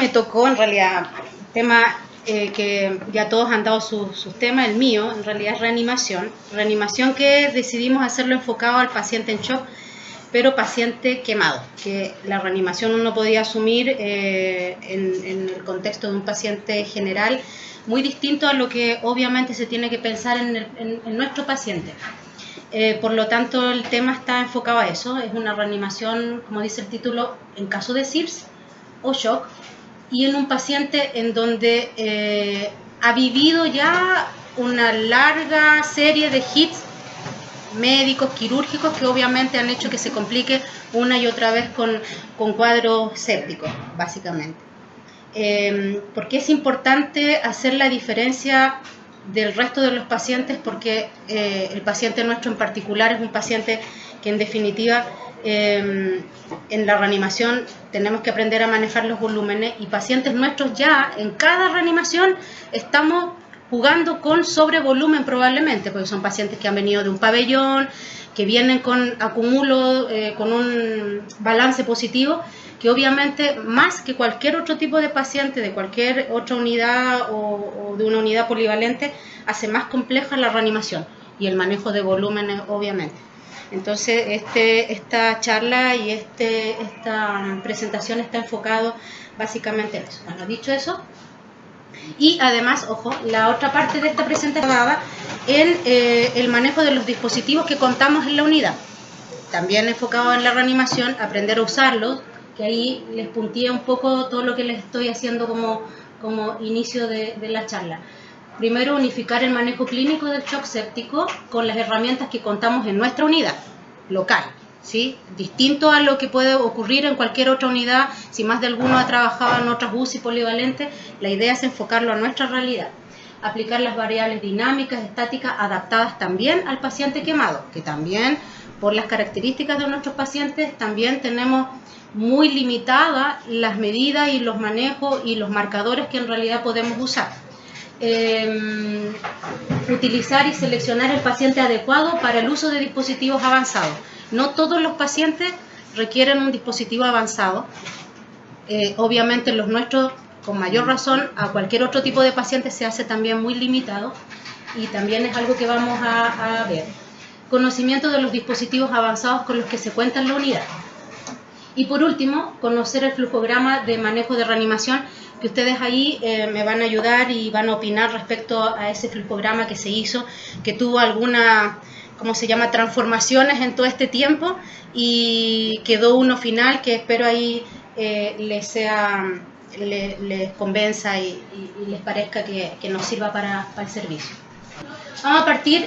me tocó, en realidad, tema que ya todos han dado sus temas, el mío, en realidad es reanimación. Reanimación que decidimos hacerlo enfocado al paciente en shock, pero paciente quemado, que la reanimación uno podía asumir en el contexto de un paciente general, muy distinto a lo que obviamente se tiene que pensar en nuestro paciente. Por lo tanto, el tema está enfocado a eso, es una reanimación, como dice el título, en caso de SIRS o shock, y en un paciente en donde ha vivido ya una larga serie de hits médicos, quirúrgicos, que obviamente han hecho que se complique una y otra vez con cuadros sépticos, básicamente. ¿Por qué es importante hacer la diferencia del resto de los pacientes? Porque el paciente nuestro en particular es un paciente que en definitiva en la reanimación tenemos que aprender a manejar los volúmenes, y pacientes nuestros ya en cada reanimación estamos jugando con sobrevolumen probablemente, porque son pacientes que han venido de un pabellón, que vienen con acumulo, con un balance positivo, que obviamente más que cualquier otro tipo de paciente de cualquier otra unidad o de una unidad polivalente, hace más compleja la reanimación y el manejo de volúmenes obviamente. Entonces esta charla y esta presentación está enfocado básicamente en eso. Bueno, dicho eso, y además, ojo, la otra parte de esta presentación va en el manejo de los dispositivos que contamos en la unidad. También enfocado en la reanimación, aprender a usarlos, que ahí les punteé un poco todo lo que les estoy haciendo como inicio de la charla. Primero, unificar el manejo clínico del shock séptico con las herramientas que contamos en nuestra unidad local, ¿sí? Distinto a lo que puede ocurrir en cualquier otra unidad. Si más de alguno ha trabajado en otras UCI polivalentes, la idea es enfocarlo a nuestra realidad. Aplicar las variables dinámicas, estáticas, adaptadas también al paciente quemado, que también, por las características de nuestros pacientes, también tenemos muy limitadas las medidas y los manejos y los marcadores que en realidad podemos usar. Utilizar y seleccionar el paciente adecuado para el uso de dispositivos avanzados. No todos los pacientes requieren un dispositivo avanzado. Obviamente los nuestros, con mayor razón, a cualquier otro tipo de paciente se hace también muy limitado, y también es algo que vamos a ver. Conocimiento de los dispositivos avanzados con los que se cuenta en la unidad. Y por último, conocer el flujograma de manejo de reanimación, que ustedes ahí me van a ayudar y van a opinar respecto a ese flujograma que se hizo, que tuvo alguna, ¿cómo se llama?, transformaciones en todo este tiempo, y quedó uno final que espero ahí les convenza y les parezca que nos sirva para el servicio. Vamos a partir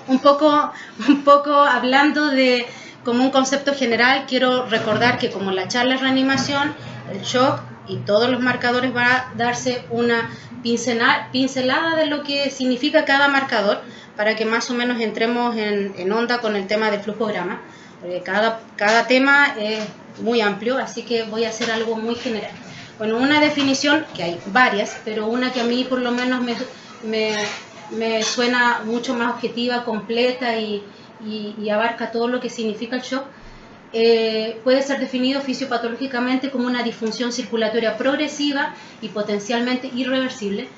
un poco hablando de como un concepto general. Quiero recordar que como la charla es reanimación, el shock y todos los marcadores va a darse una pincelada de lo que significa cada marcador, para que más o menos entremos en onda con el tema del flujograma, porque cada tema es muy amplio, así que voy a hacer algo muy general. Bueno, una definición, que hay varias, pero una que a mí por lo menos me suena mucho más objetiva, completa y abarca todo lo que significa el shock, puede ser definido fisiopatológicamente como una disfunción circulatoria progresiva y potencialmente irreversible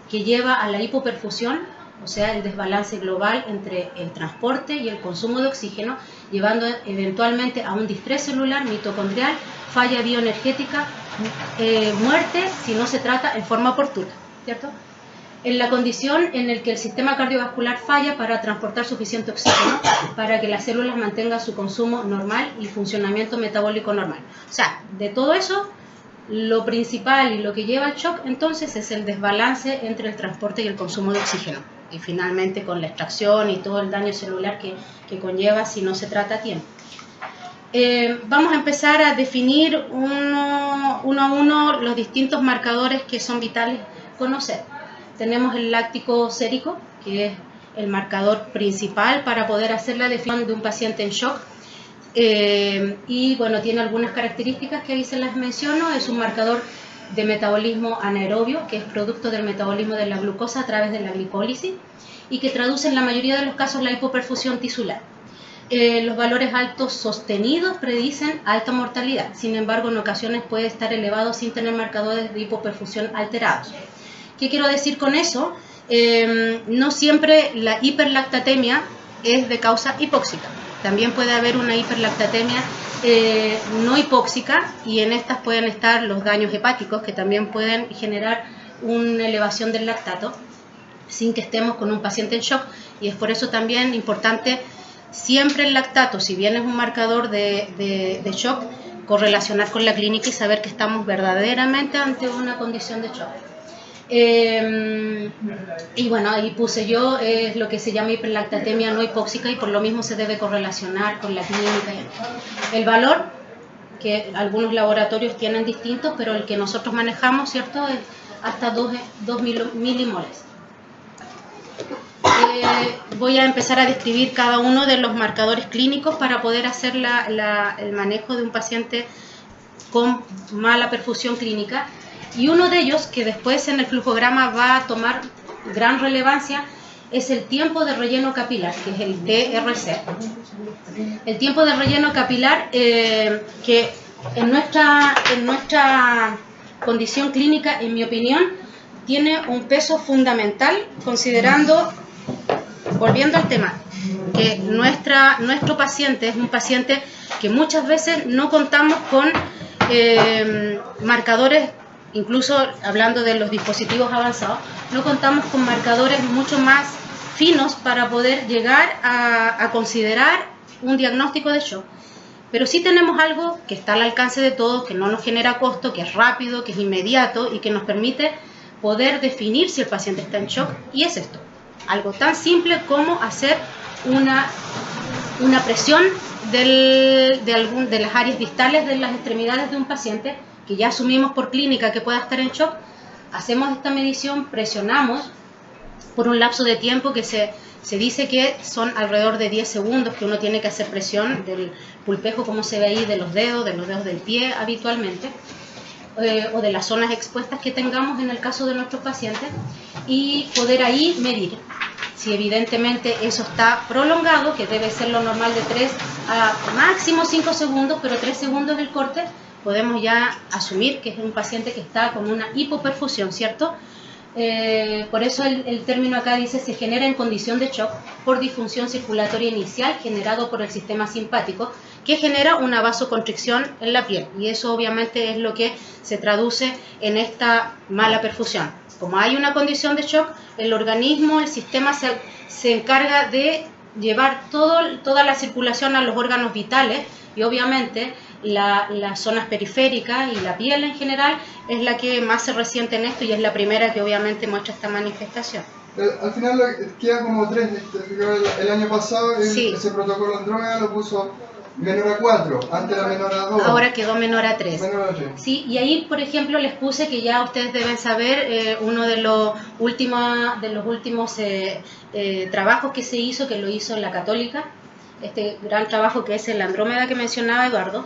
que lleva a la hipoperfusión, o sea, el desbalance global entre el transporte y el consumo de oxígeno, llevando eventualmente a un distrés celular, mitocondrial, falla bioenergética, muerte si no se trata en forma oportuna, ¿cierto? En la condición en la que el sistema cardiovascular falla para transportar suficiente oxígeno para que las células mantengan su consumo normal y funcionamiento metabólico normal. O sea, de todo eso, lo principal y lo que lleva al shock entonces es el desbalance entre el transporte y el consumo de oxígeno. Y finalmente con la extracción y todo el daño celular que conlleva si no se trata a tiempo. Vamos a empezar a definir uno a uno los distintos marcadores que son vitales conocer. Tenemos el láctico sérico, que es el marcador principal para poder hacer la definición de un paciente en shock. Y bueno, tiene algunas características que ahí se las menciono. Es un marcador de metabolismo anaerobio, que es producto del metabolismo de la glucosa a través de la glicólisis, y que traduce en la mayoría de los casos la hipoperfusión tisular. los valores altos sostenidos predicen alta mortalidad. Sin embargo, en ocasiones puede estar elevado sin tener marcadores de hipoperfusión alterados. ¿Qué quiero decir con eso? No siempre la hiperlactatemia es de causa hipóxica. También puede haber una hiperlactatemia no hipóxica, y en estas pueden estar los daños hepáticos, que también pueden generar una elevación del lactato sin que estemos con un paciente en shock, y es por eso también importante siempre el lactato, si bien es un marcador de shock, correlacionar con la clínica y saber que estamos verdaderamente ante una condición de shock. Y bueno, ahí puse yo, es lo que se llama hiperlactatemia no hipóxica, y por lo mismo se debe correlacionar con la clínica. El valor, que algunos laboratorios tienen distintos, pero el que nosotros manejamos, ¿cierto?, es hasta 2 milimoles. Voy a empezar a describir cada uno de los marcadores clínicos para poder hacer el manejo de un paciente con mala perfusión clínica. Y uno de ellos, que después en el flujograma va a tomar gran relevancia, es el tiempo de relleno capilar, que es el TRC. El tiempo de relleno capilar, que en nuestra condición clínica, en mi opinión, tiene un peso fundamental, considerando, volviendo al tema, que nuestro paciente es un paciente que muchas veces no contamos con marcadores. Incluso hablando de los dispositivos avanzados, no contamos con marcadores mucho más finos para poder llegar a considerar un diagnóstico de shock. Pero sí tenemos algo que está al alcance de todos, que no nos genera costo, que es rápido, que es inmediato y que nos permite poder definir si el paciente está en shock, y es esto. Algo tan simple como hacer una presión de las áreas distales de las extremidades de un paciente que ya asumimos por clínica que pueda estar en shock. Hacemos esta medición, presionamos por un lapso de tiempo que se dice que son alrededor de 10 segundos que uno tiene que hacer presión del pulpejo, como se ve ahí, de los dedos del pie habitualmente, o de las zonas expuestas que tengamos en el caso de nuestros pacientes, y poder ahí medir. Si evidentemente eso está prolongado, que debe ser lo normal de 3 a máximo 5 segundos, pero 3 segundos el corte, podemos ya asumir que es un paciente que está con una hipoperfusión, ¿cierto? Por eso el término acá dice se genera en condición de shock por disfunción circulatoria inicial generado por el sistema simpático, que genera una vasoconstricción en la piel, y eso obviamente es lo que se traduce en esta mala perfusión. Como hay una condición de shock, el organismo, el sistema se encarga de llevar toda la circulación a los órganos vitales, y obviamente las zonas periféricas y la piel en general es la que más se resiente en esto, y es la primera que obviamente muestra esta manifestación. Al final queda como 3, el año pasado ese protocolo Andrómeda lo puso menor a 4, antes era menor a 2. Ahora quedó menor a 3. Menor a 3. Sí, y ahí, por ejemplo, les puse que ya ustedes deben saber uno de los últimos trabajos que se hizo, que lo hizo en la Católica, este gran trabajo que es el Andrómeda que mencionaba Eduardo.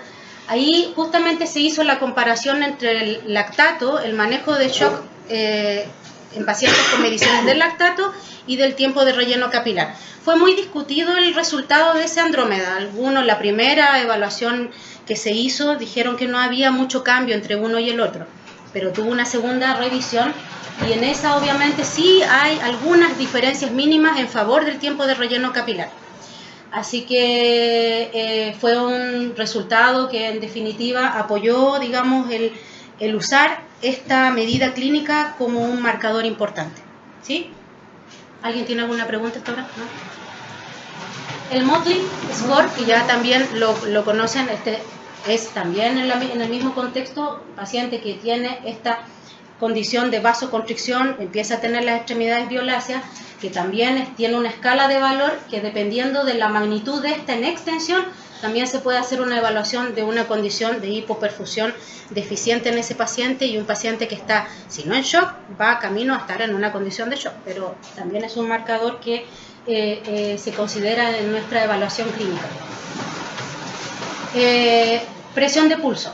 Ahí justamente se hizo la comparación entre el lactato, el manejo de shock en pacientes con mediciones del lactato y del tiempo de relleno capilar. Fue muy discutido el resultado de ese Andrómeda. Algunos, la primera evaluación que se hizo, dijeron que no había mucho cambio entre uno y el otro, pero tuvo una segunda revisión, y en esa obviamente sí hay algunas diferencias mínimas en favor del tiempo de relleno capilar. Así que fue un resultado que en definitiva apoyó, digamos, el usar esta medida clínica como un marcador importante. ¿Sí? ¿Alguien tiene alguna pregunta hasta ahora? ¿No? El Motley Score, que ya también lo conocen, es también en el mismo contexto, paciente que tiene esta condición de vasoconstricción, empieza a tener las extremidades violáceas, que también tiene una escala de valor que, dependiendo de la magnitud de esta en extensión, también se puede hacer una evaluación de una condición de hipoperfusión deficiente en ese paciente, y un paciente que está, si no en shock, va camino a estar en una condición de shock, pero también es un marcador que se considera en nuestra evaluación clínica. Presión de pulso.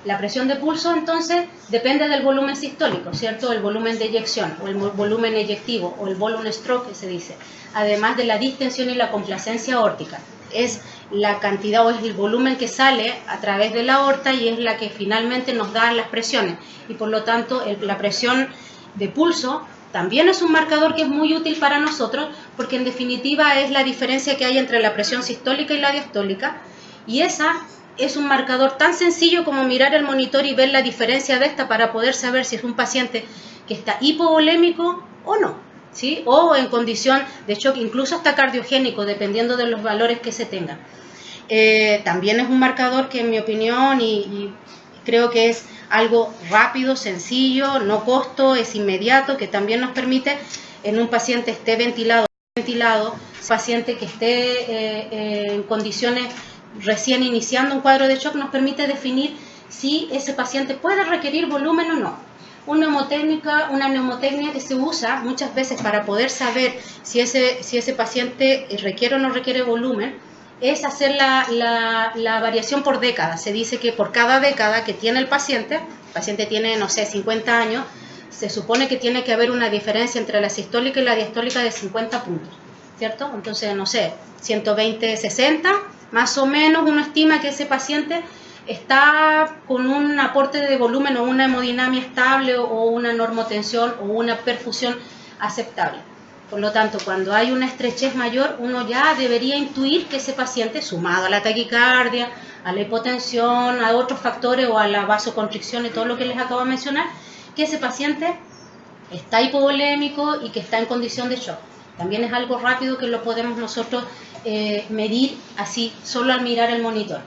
La presión de pulso, entonces, depende del volumen sistólico, ¿cierto? El volumen de eyección, o el volumen eyectivo, o el volumen stroke, que se dice, además de la distensión y la complacencia aórtica. es la cantidad o es el volumen que sale a través de la aorta y es la que finalmente nos da las presiones. Y por lo tanto, la presión de pulso también es un marcador que es muy útil para nosotros, porque en definitiva es la diferencia que hay entre la presión sistólica y la diastólica, y esa es un marcador tan sencillo como mirar el monitor y ver la diferencia de esta para poder saber si es un paciente que está hipovolémico o no, ¿sí? O en condición de shock, incluso hasta cardiogénico, dependiendo de los valores que se tengan. También es un marcador que en mi opinión y creo que es algo rápido, sencillo, no costo, es inmediato, que también nos permite en un paciente esté ventilado, paciente que esté en condiciones recién iniciando un cuadro de shock, nos permite definir si ese paciente puede requerir volumen o no. Una neumotecnia que se usa muchas veces para poder saber si ese paciente requiere o no requiere volumen, es hacer la variación por década. Se dice que por cada década que tiene el paciente tiene, no sé, 50 años, se supone que tiene que haber una diferencia entre la sistólica y la diastólica de 50 puntos, ¿cierto? Entonces, no sé, 120, 60, más o menos uno estima que ese paciente está con un aporte de volumen o una hemodinamia estable o una normotensión o una perfusión aceptable. Por lo tanto, cuando hay una estrechez mayor, uno ya debería intuir que ese paciente, sumado a la taquicardia, a la hipotensión, a otros factores o a la vasoconstricción y todo lo que les acabo de mencionar, que ese paciente está hipovolémico y que está en condición de shock. También es algo rápido que lo podemos nosotros medir así, solo al mirar el monitor.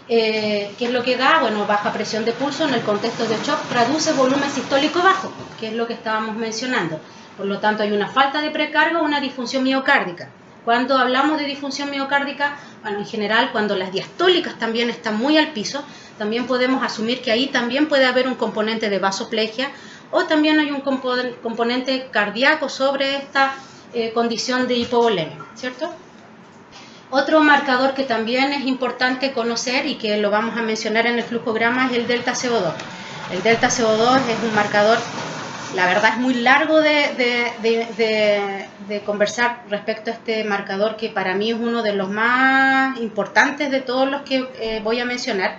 ¿Qué es lo que da? Bueno, baja presión de pulso en el contexto de shock traduce volumen sistólico bajo, que es lo que estábamos mencionando. Por lo tanto, hay una falta de precarga o una disfunción miocárdica. Cuando hablamos de disfunción miocárdica, bueno, en general, cuando las diastólicas también están muy al piso, también podemos asumir que ahí también puede haber un componente de vasoplegia o también hay un componente cardíaco sobre esta condición de hipovolemia, ¿cierto? Otro marcador que también es importante conocer y que lo vamos a mencionar en el flujograma es el delta CO2. El delta CO2 es un marcador, la verdad es muy largo de conversar respecto a este marcador, que para mí es uno de los más importantes de todos los que voy a mencionar.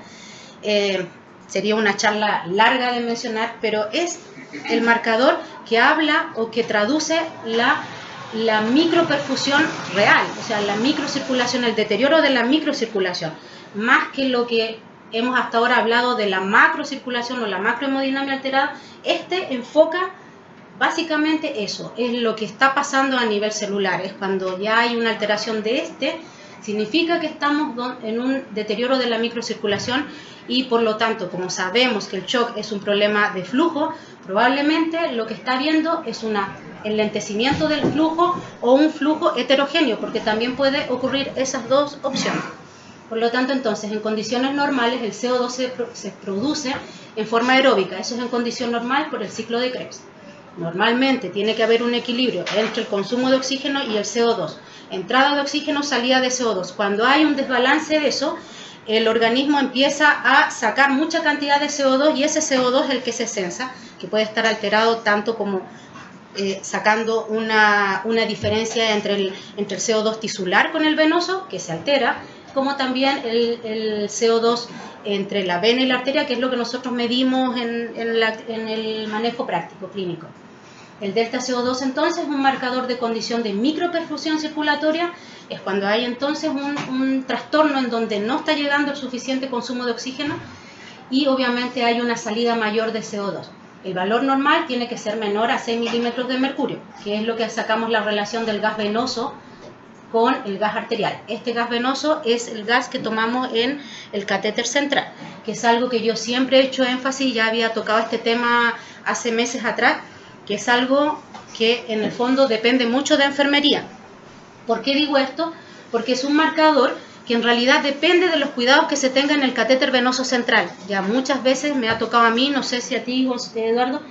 Sería una charla larga de mencionar, pero es el marcador que habla o que traduce la microperfusión real, o sea, la microcirculación, el deterioro de la microcirculación, más que lo que hemos hasta ahora hablado de la macrocirculación o la macrohemodinamia alterada. Este enfoca básicamente eso, es lo que está pasando a nivel celular, es cuando ya hay una alteración de significa que estamos en un deterioro de la microcirculación y por lo tanto, como sabemos que el shock es un problema de flujo, probablemente lo que está viendo es un enlentecimiento del flujo o un flujo heterogéneo, porque también puede ocurrir esas dos opciones. Por lo tanto, entonces, en condiciones normales el CO2 se produce en forma aeróbica, eso es en condición normal por el ciclo de Krebs. Normalmente tiene que haber un equilibrio entre el consumo de oxígeno y el CO2. Entrada de oxígeno, salida de CO2. Cuando hay un desbalance de eso, el organismo empieza a sacar mucha cantidad de CO2 y ese CO2 es el que se sensa, que puede estar alterado tanto como sacando una diferencia entre el CO2 tisular con el venoso, que se altera, como también el CO2 entre la vena y la arteria, que es lo que nosotros medimos en el manejo práctico clínico. El delta CO2 entonces es un marcador de condición de microperfusión circulatoria, es cuando hay entonces un trastorno en donde no está llegando el suficiente consumo de oxígeno y obviamente hay una salida mayor de CO2. El valor normal tiene que ser menor a 6 milímetros de mercurio, que es lo que sacamos la relación del gas venoso con el gas arterial. Este gas venoso es el gas que tomamos en el catéter central, que es algo que yo siempre he hecho énfasis, ya había tocado este tema hace meses atrás, que es algo que en el fondo depende mucho de enfermería. ¿Por qué digo esto? Porque es un marcador que en realidad depende de los cuidados que se tenga en el catéter venoso central. Ya muchas veces me ha tocado a mí, no sé si a ti, José Eduardo,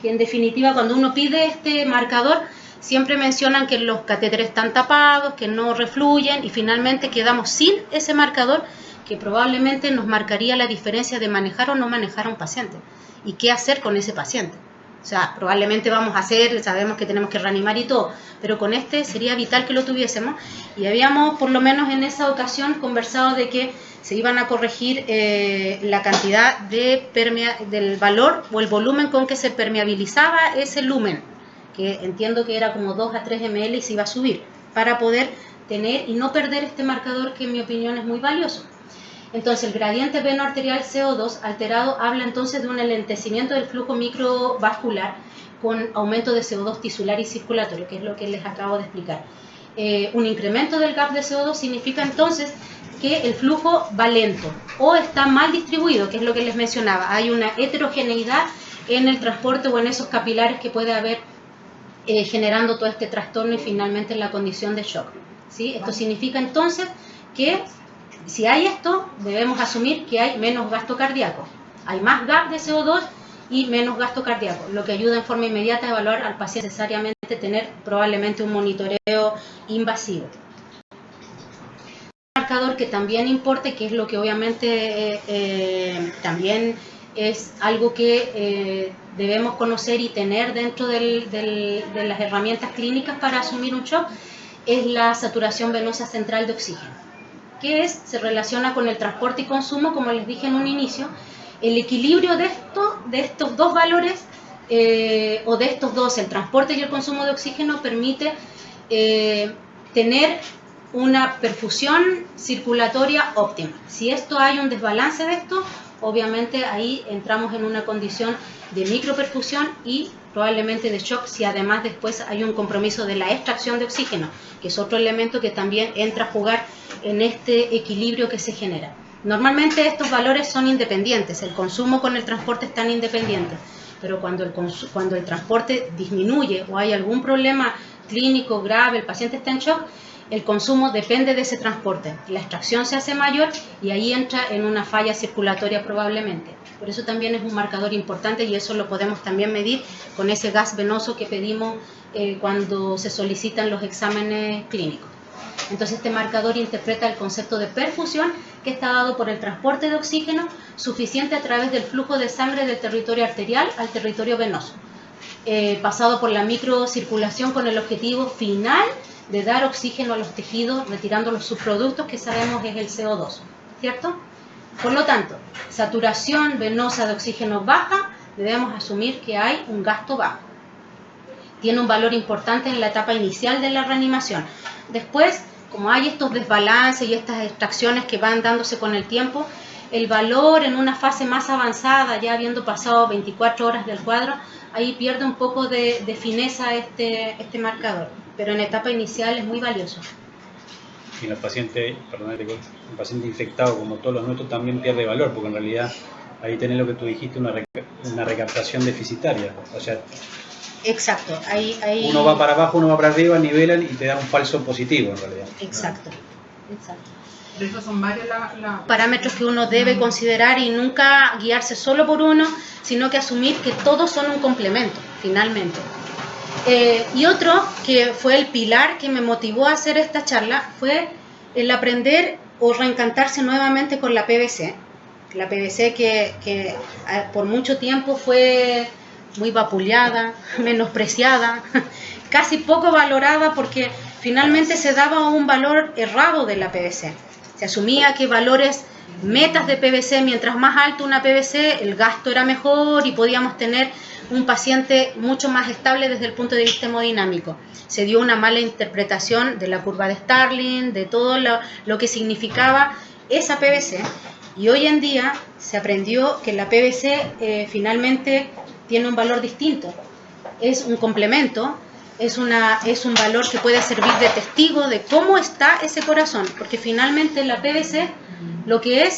que en definitiva cuando uno pide este marcador, siempre mencionan que los catéteres están tapados, que no refluyen y finalmente quedamos sin ese marcador que probablemente nos marcaría la diferencia de manejar o no manejar a un paciente y qué hacer con ese paciente. O sea, probablemente vamos a hacer, sabemos que tenemos que reanimar y todo, pero con este sería vital que lo tuviésemos. Y habíamos, por lo menos en esa ocasión, conversado de que se iban a corregir la cantidad del valor o el volumen con que se permeabilizaba ese lumen, que entiendo que era como 2 a 3 ml y se iba a subir, para poder tener y no perder este marcador que en mi opinión es muy valioso. Entonces el gradiente veno-arterial CO2 alterado habla entonces de un enlentecimiento del flujo microvascular con aumento de CO2 tisular y circulatorio, que es lo que les acabo de explicar. Un incremento del gap de CO2 significa entonces que el flujo va lento o está mal distribuido, que es lo que les mencionaba. Hay una heterogeneidad en el transporte o en esos capilares que puede haber generando todo este trastorno y finalmente la condición de shock, ¿sí? Esto significa entonces que si hay esto, debemos asumir que hay menos gasto cardíaco. Hay más gap de CO2 y menos gasto cardíaco, lo que ayuda en forma inmediata a evaluar al paciente necesariamente tener probablemente un monitoreo invasivo. Un marcador que también importa, que es lo que obviamente también es algo que debemos conocer y tener dentro de las herramientas clínicas para asumir un shock, es la saturación venosa central de oxígeno. ¿Qué es? Se relaciona con el transporte y consumo, como les dije en un inicio. El equilibrio de estos dos valores, o de estos dos, el transporte y el consumo de oxígeno, permite tener una perfusión circulatoria óptima. Si hay un desbalance de esto, obviamente ahí entramos en una condición de microperfusión y probablemente de shock, si además después hay un compromiso de la extracción de oxígeno, que es otro elemento que también entra a jugar en este equilibrio que se genera. Normalmente estos valores son independientes, el consumo con el transporte están independientes, pero cuando el transporte disminuye o hay algún problema clínico grave, el paciente está en shock, el consumo depende de ese transporte, la extracción se hace mayor y ahí entra en una falla circulatoria probablemente. Por eso también es un marcador importante y eso lo podemos también medir con ese gas venoso que pedimos cuando se solicitan los exámenes clínicos. Entonces este marcador interpreta el concepto de perfusión que está dado por el transporte de oxígeno suficiente a través del flujo de sangre del territorio arterial al territorio venoso, pasado por la microcirculación con el objetivo final de dar oxígeno a los tejidos, retirando los subproductos que sabemos es el CO2, ¿cierto? Por lo tanto, saturación venosa de oxígeno baja, debemos asumir que hay un gasto bajo. Tiene un valor importante en la etapa inicial de la reanimación. Después, como hay estos desbalances y estas extracciones que van dándose con el tiempo, el valor en una fase más avanzada, ya habiendo pasado 24 horas del cuadro, ahí pierde un poco de fineza este marcador, pero en etapa inicial es muy valioso. Y el paciente infectado, como todos los nuestros, también pierde valor, porque en realidad ahí tenés lo que tú dijiste, una recaptación deficitaria. O sea, exacto. Ahí uno va para abajo, uno va para arriba, nivelan y te da un falso positivo en realidad. Exacto. De esos son varios parámetros que uno debe considerar y nunca guiarse solo por uno, sino que asumir que todos son un complemento, finalmente. Y otro que fue el pilar que me motivó a hacer esta charla fue el aprender o reencantarse nuevamente con la PVC. La PVC que por mucho tiempo fue muy vapuleada, menospreciada, casi poco valorada porque finalmente se daba un valor errado de la PVC. Se asumía que valores metas de PVC, mientras más alto una PVC, el gasto era mejor y podíamos tener un paciente mucho más estable desde el punto de vista hemodinámico. Se dio una mala interpretación de la curva de Starling, de todo lo que significaba esa PVC. Y hoy en día se aprendió que la PVC finalmente tiene un valor distinto. Es un complemento, es un valor que puede servir de testigo de cómo está ese corazón, porque finalmente la PVC lo que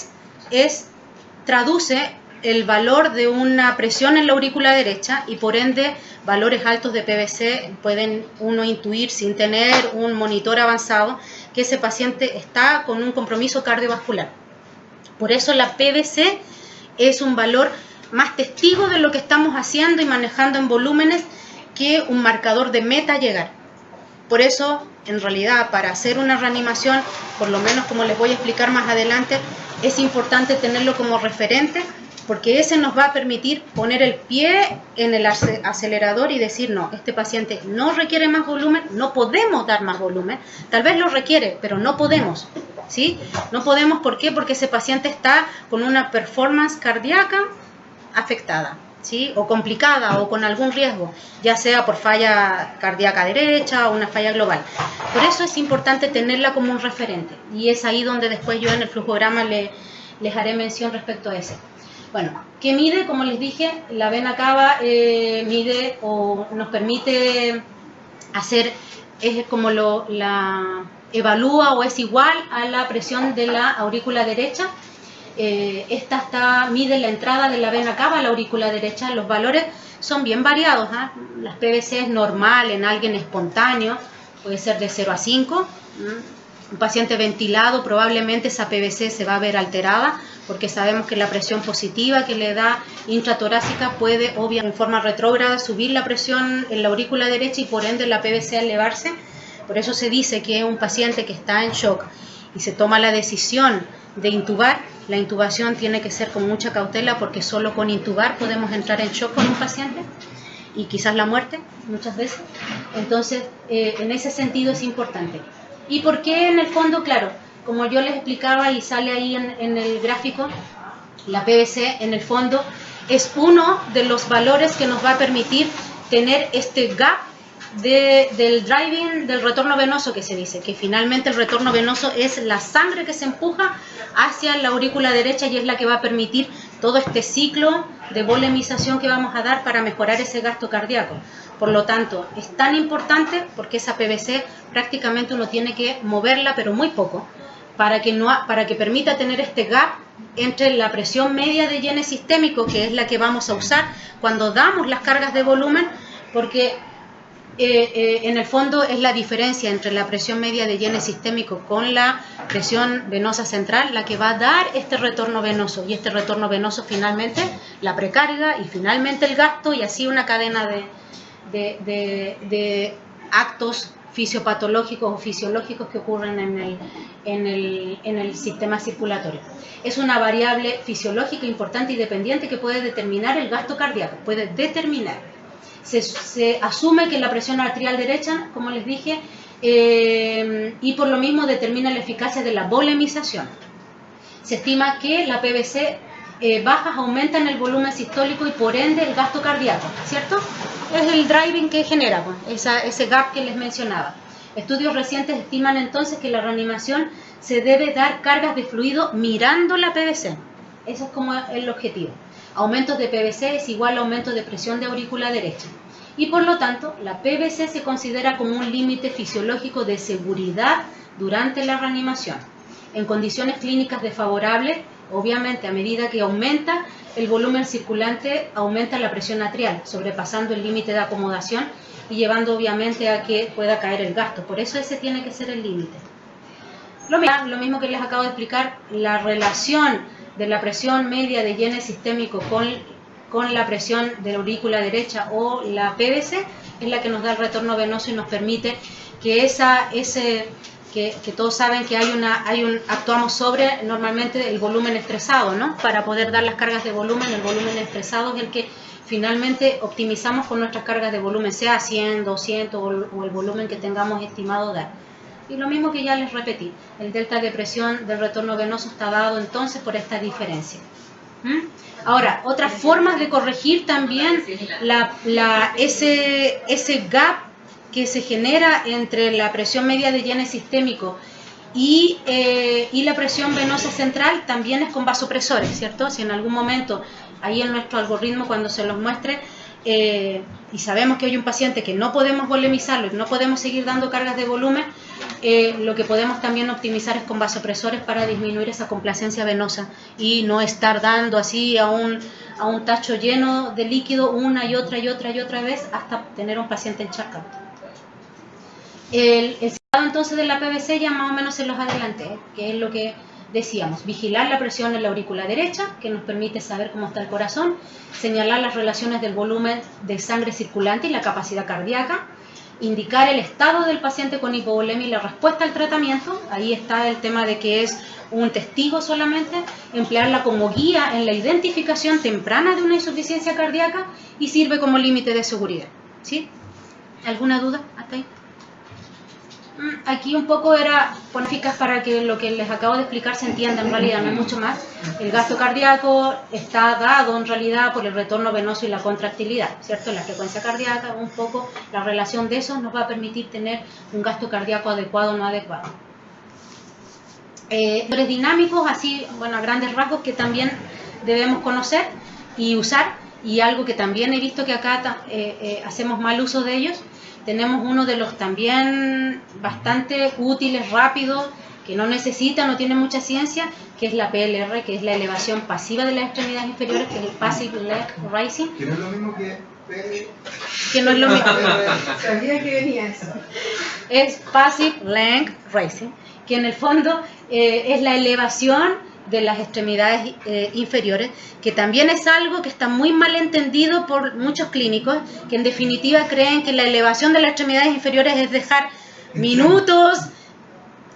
traduce el valor de una presión en la aurícula derecha y por ende valores altos de PVC pueden uno intuir sin tener un monitor avanzado que ese paciente está con un compromiso cardiovascular. Por eso la PVC es un valor más testigo de lo que estamos haciendo y manejando en volúmenes que un marcador de meta llegar. Por eso, en realidad, para hacer una reanimación, por lo menos como les voy a explicar más adelante, es importante tenerlo como referente porque ese nos va a permitir poner el pie en el acelerador y decir, no, este paciente no requiere más volumen, no podemos dar más volumen, tal vez lo requiere, pero no podemos, ¿sí? No podemos, ¿por qué? Porque ese paciente está con una performance cardíaca afectada, ¿sí? O complicada o con algún riesgo, ya sea por falla cardíaca derecha o una falla global. Por eso es importante tenerla como un referente, y es ahí donde después yo en el flujograma les haré mención respecto a ese. Bueno, ¿qué mide? Como les dije, la vena cava mide o nos permite hacer, es como la evalúa o es igual a la presión de la aurícula derecha. Esta mide la entrada de la vena cava a la aurícula derecha. Los valores son bien variados, ¿eh? Las PVC es normal en alguien espontáneo, puede ser de 0 a 5. Un paciente ventilado, probablemente esa PVC se va a ver alterada, porque sabemos que la presión positiva que le da intratorácica puede, obviamente, en forma retrógrada, subir la presión en la aurícula derecha y por ende la PVC elevarse. Por eso se dice que un paciente que está en shock y se toma la decisión de intubar, la intubación tiene que ser con mucha cautela, porque solo con intubar podemos entrar en shock con un paciente y quizás la muerte muchas veces. Entonces, en ese sentido es importante. ¿Y por qué en el fondo? Claro, como yo les explicaba y sale ahí en el gráfico, la PVC en el fondo es uno de los valores que nos va a permitir tener este gap del driving, del retorno venoso, que se dice, que finalmente el retorno venoso es la sangre que se empuja hacia la aurícula derecha y es la que va a permitir todo este ciclo de volemización que vamos a dar para mejorar ese gasto cardíaco. Por lo tanto, es tan importante porque esa PVC prácticamente uno tiene que moverla, pero muy poco, para que permita tener este gap entre la presión media de llene sistémico, que es la que vamos a usar cuando damos las cargas de volumen, porque en el fondo es la diferencia entre la presión media de llene sistémico con la presión venosa central la que va a dar este retorno venoso, y este retorno venoso finalmente la precarga y finalmente el gasto, y así una cadena de actos fisiopatológicos o fisiológicos que ocurren en el sistema circulatorio. Es una variable fisiológica importante y dependiente que puede determinar el gasto cardíaco, puede determinar. Se asume que la presión arterial derecha, como les dije, y por lo mismo determina la eficacia de la volemización. Se estima que la PVC bajas aumentan el volumen sistólico y por ende el gasto cardíaco, ¿cierto? Es el driving que genera, pues, ese gap que les mencionaba. Estudios recientes estiman entonces que la reanimación se debe dar cargas de fluido mirando la PVC. Eso es como el objetivo. Aumentos de PVC es igual a aumento de presión de aurícula derecha. Y por lo tanto, la PVC se considera como un límite fisiológico de seguridad durante la reanimación. En condiciones clínicas desfavorables, obviamente a medida que aumenta el volumen circulante, aumenta la presión arterial, sobrepasando el límite de acomodación y llevando obviamente a que pueda caer el gasto. Por eso ese tiene que ser el límite. Lo mismo que les acabo de explicar, la relación de la presión media de llene sistémico con la presión de la aurícula derecha o la PVC es la que nos da el retorno venoso y nos permite que que todos saben que actuamos sobre normalmente el volumen estresado, ¿no? Para poder dar las cargas de volumen, el volumen estresado es el que finalmente optimizamos con nuestras cargas de volumen, sea 100, 200 o el volumen que tengamos estimado dar. Y lo mismo que ya les repetí, el delta de presión del retorno venoso está dado entonces por esta diferencia. Ahora, otras formas de corregir también ese gap que se genera entre la presión media de llene sistémico y la presión venosa central también es con vasopresores, ¿cierto? Si en algún momento, ahí en nuestro algoritmo cuando se los muestre, y sabemos que hay un paciente que no podemos volemizarlo y no podemos seguir dando cargas de volumen, lo que podemos también optimizar es con vasopresores para disminuir esa complacencia venosa y no estar dando así a un tacho lleno de líquido una y otra vez hasta tener un paciente encharcado. El significado entonces de la PVC ya más o menos se los adelanté, que es lo que decíamos: vigilar la presión en la aurícula derecha, que nos permite saber cómo está el corazón, señalar las relaciones del volumen de sangre circulante y la capacidad cardíaca, indicar el estado del paciente con hipovolemia y la respuesta al tratamiento. Ahí está el tema de que es un testigo solamente, emplearla como guía en la identificación temprana de una insuficiencia cardíaca y sirve como límite de seguridad. ¿Sí? ¿Alguna duda hasta ahí? Aquí un poco era ponéticas para que lo que les acabo de explicar se entienda, en realidad no hay mucho más. El gasto cardíaco está dado en realidad por el retorno venoso y la contractilidad, ¿cierto? La frecuencia cardíaca, un poco la relación de eso nos va a permitir tener un gasto cardíaco adecuado o no adecuado. Factores dinámicos, así, bueno, a grandes rasgos, que también debemos conocer y usar, y algo que también he visto que acá hacemos mal uso de ellos. Tenemos uno de los también bastante útiles, rápidos, que no necesita, no tiene mucha ciencia, que es la PLR, que es la elevación pasiva de las extremidades inferiores, que es el Passive Leg Raising. Que no es lo mismo que Que no es lo mismo. Sabía que venía eso. Es Passive Leg Raising, que en el fondo es la elevación de las extremidades inferiores, que también es algo que está muy mal entendido por muchos clínicos, que en definitiva creen que la elevación de las extremidades inferiores es dejar minutos,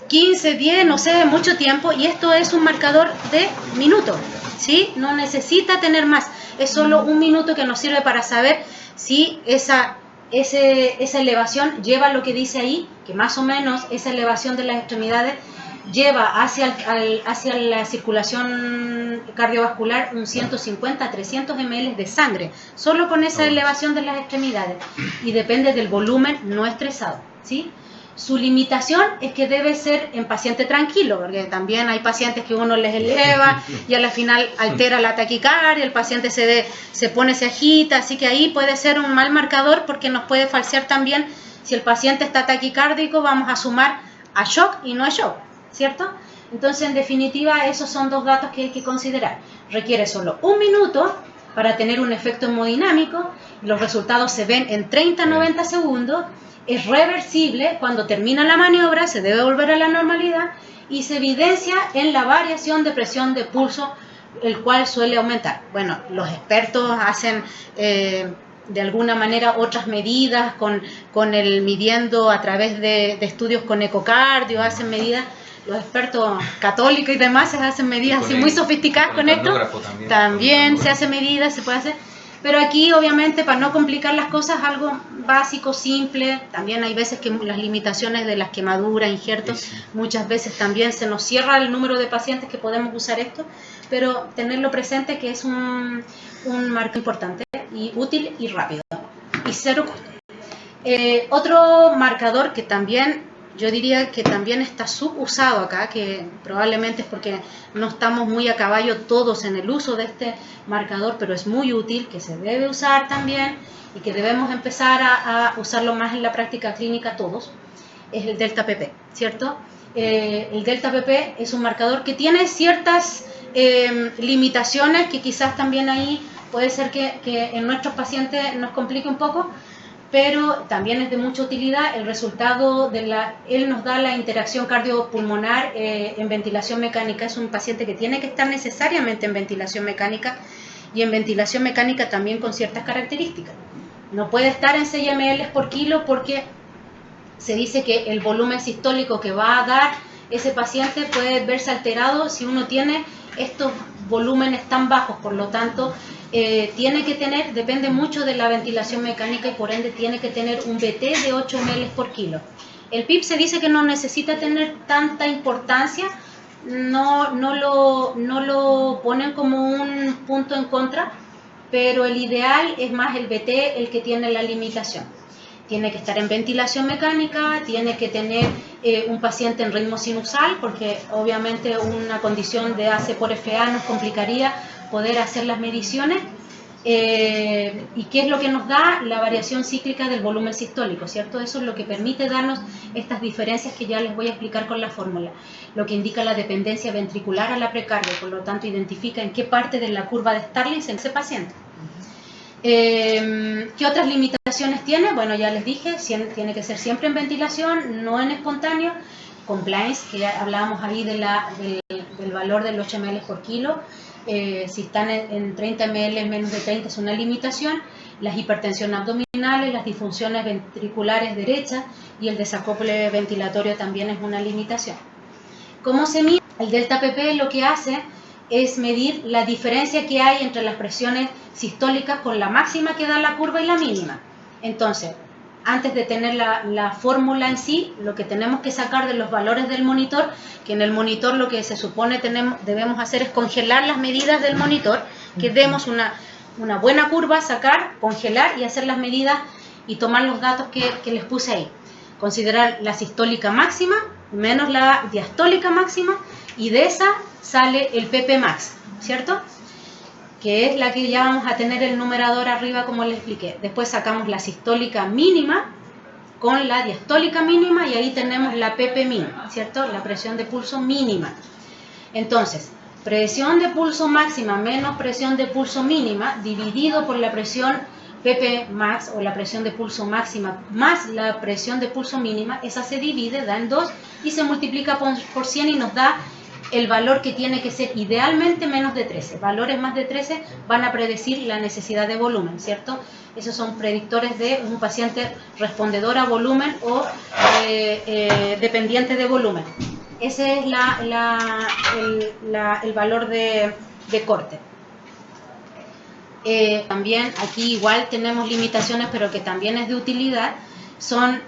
15, 10, no sé, mucho tiempo, y esto es un marcador de minutos, ¿sí? No necesita tener más, es solo un minuto que nos sirve para saber si esa elevación lleva lo que dice ahí, que más o menos esa elevación de las extremidades lleva hacia la circulación cardiovascular un 150 a 300 ml de sangre, solo con esa elevación de las extremidades, y depende del volumen no estresado, ¿sí? Su limitación es que debe ser en paciente tranquilo, porque también hay pacientes que uno les eleva y a la final altera la taquicardia, el paciente se agita, así que ahí puede ser un mal marcador porque nos puede falsear también. Si el paciente está taquicárdico, vamos a sumar a shock y no a shock, ¿cierto? Entonces, en definitiva, esos son dos datos que hay que considerar. Requiere solo un minuto para tener un efecto hemodinámico, los resultados se ven en 30-90 segundos, es reversible, cuando termina la maniobra se debe volver a la normalidad y se evidencia en la variación de presión de pulso, el cual suele aumentar. Bueno, los expertos hacen de alguna manera otras medidas midiendo a través de estudios con ecocardio, hacen medidas. Los expertos católicos y demás se hacen medidas así muy sofisticadas con esto. También se hace medidas, se puede hacer. Pero aquí, obviamente, para no complicar las cosas, algo básico, simple. También hay veces que las limitaciones de las quemaduras, injertos, muchas veces también se nos cierra el número de pacientes que podemos usar esto. Pero tenerlo presente que es un marco importante y útil y rápido. Y cero costo. Otro marcador que también yo diría que también está subusado acá, que probablemente es porque no estamos muy a caballo todos en el uso de este marcador, pero es muy útil, que se debe usar también y que debemos empezar a usarlo más en la práctica clínica todos, es el delta PP, ¿cierto? El delta PP es un marcador que tiene ciertas limitaciones que quizás también ahí puede ser que en nuestros pacientes nos complique un poco, pero también es de mucha utilidad. El resultado él nos da la interacción cardiopulmonar en ventilación mecánica. Es un paciente que tiene que estar necesariamente en ventilación mecánica, y en ventilación mecánica también con ciertas características. No puede estar en 6 ml por kilo porque se dice que el volumen sistólico que va a dar ese paciente puede verse alterado si uno tiene estos volúmenes tan bajos. Por lo tanto, tiene que tener, depende mucho de la ventilación mecánica, y por ende tiene que tener un BT de 8 ml por kilo. El PIB se dice que no necesita tener tanta importancia, no lo ponen como un punto en contra, pero el ideal es más el BT el que tiene la limitación. Tiene que estar en ventilación mecánica, tiene que tener un paciente en ritmo sinusal, porque obviamente una condición de AC por FA nos complicaría poder hacer las mediciones. ¿Y qué es lo que nos da? La variación cíclica del volumen sistólico, ¿cierto? Eso es lo que permite darnos estas diferencias que ya les voy a explicar con la fórmula, lo que indica la dependencia ventricular a la precardia, por lo tanto identifica en qué parte de la curva de Starling se ese paciente. ¿Qué otras limitaciones tiene? Bueno, ya les dije, tiene que ser siempre en ventilación, no en espontáneo. Compliance, que ya hablábamos ahí del valor del 8 ml por kilo. Si están en 30 ml, menos de 30 es una limitación. Las hipertensiones abdominales, las disfunciones ventriculares derechas y el desacople ventilatorio también es una limitación. ¿Cómo se mide? El delta PP lo que hace es medir la diferencia que hay entre las presiones sistólicas con la máxima que da la curva y la mínima. Entonces, antes de tener la fórmula en sí, lo que tenemos que sacar de los valores del monitor, que en el monitor lo que se supone debemos hacer es congelar las medidas del monitor, que demos una buena curva, sacar, congelar y hacer las medidas y tomar los datos que les puse ahí. Considerar la sistólica máxima menos la diastólica máxima, y de esa sale el PP max, ¿cierto? Que es la que ya vamos a tener el numerador arriba, como les expliqué. Después sacamos la sistólica mínima con la diastólica mínima y ahí tenemos la PP mínima, ¿cierto? La presión de pulso mínima. Entonces, presión de pulso máxima menos presión de pulso mínima dividido por la presión PP max o la presión de pulso máxima más la presión de pulso mínima, esa se divide, da en 2 y se multiplica por 100 y nos da el valor que tiene que ser idealmente menos de 13. Valores más de 13 van a predecir la necesidad de volumen, ¿cierto? Esos son predictores de un paciente respondedor a volumen o dependiente de volumen. Ese es el valor de corte. También aquí igual tenemos limitaciones, pero que también es de utilidad. Son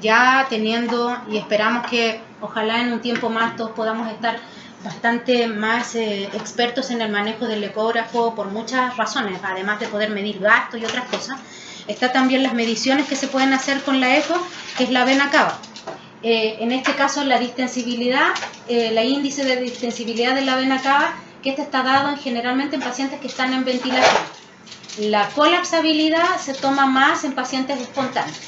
ya teniendo, y esperamos que ojalá en un tiempo más todos podamos estar bastante más expertos en el manejo del ecógrafo por muchas razones, además de poder medir gastos y otras cosas. Está también las mediciones que se pueden hacer con la eco, que es la vena cava. En este caso la distensibilidad, la índice de distensibilidad de la vena cava, que este está dado generalmente en pacientes que están en ventilación. La colapsabilidad se toma más en pacientes espontáneos.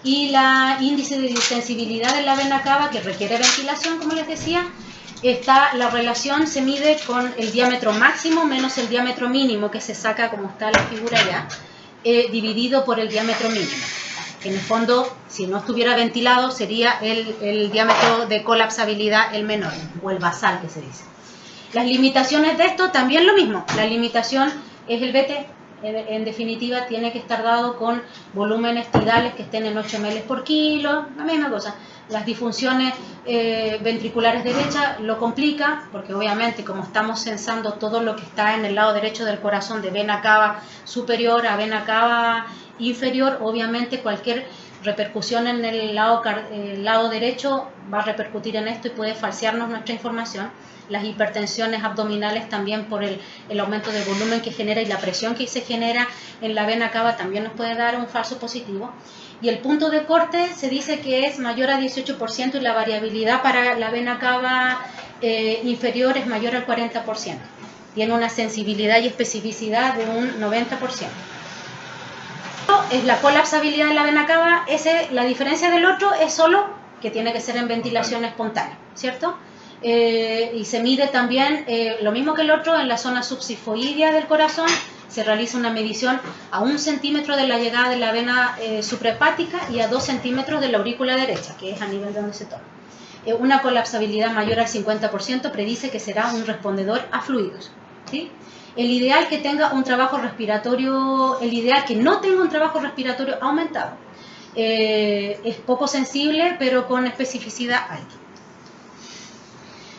Y la índice de distensibilidad de la vena cava, que requiere ventilación, como les decía, la relación se mide con el diámetro máximo menos el diámetro mínimo, que se saca como está la figura ya, dividido por el diámetro mínimo. En el fondo, si no estuviera ventilado, sería el diámetro de colapsabilidad el menor, o el basal que se dice. Las limitaciones de esto, también lo mismo. La limitación es el BT. En definitiva, tiene que estar dado con volúmenes tidales que estén en 8 ml por kilo, la misma cosa. Las disfunciones ventriculares derechas lo complica, porque obviamente como estamos censando todo lo que está en el lado derecho del corazón, de vena cava superior a vena cava inferior, obviamente cualquier repercusión en el lado derecho va a repercutir en esto y puede falsearnos nuestra información. Las hipertensiones abdominales también por el aumento del volumen que genera y la presión que se genera en la vena cava también nos puede dar un falso positivo. Y el punto de corte se dice que es mayor a 18% y la variabilidad para la vena cava inferior es mayor al 40%. Tiene una sensibilidad y especificidad de un 90%. Es la colapsabilidad de la vena cava. La diferencia del otro es solo que tiene que ser en ventilación espontánea, ¿cierto? Y se mide también, lo mismo que el otro, en la zona subsifoidea del corazón. Se realiza una medición a 1 centímetro de la llegada de la vena suprahepática y a 2 centímetros de la aurícula derecha, que es a nivel de donde se toma. Una colapsabilidad mayor al 50% predice que será un respondedor a fluidos, ¿sí? El ideal que tenga un trabajo respiratorio, el ideal que no tenga un trabajo respiratorio aumentado. Es poco sensible, pero con especificidad alta.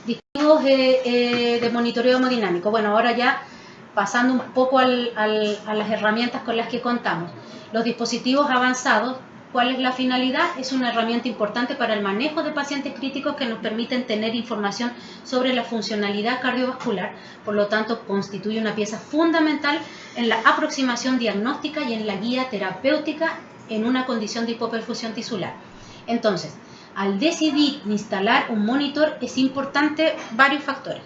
Dispositivos de monitoreo hemodinámico. Bueno, ahora ya pasando un poco a las herramientas con las que contamos. Los dispositivos avanzados, ¿cuál es la finalidad? Es una herramienta importante para el manejo de pacientes críticos que nos permiten tener información sobre la funcionalidad cardiovascular, por lo tanto constituye una pieza fundamental en la aproximación diagnóstica y en la guía terapéutica en una condición de hipoperfusión tisular. Entonces, al decidir instalar un monitor es importante varios factores.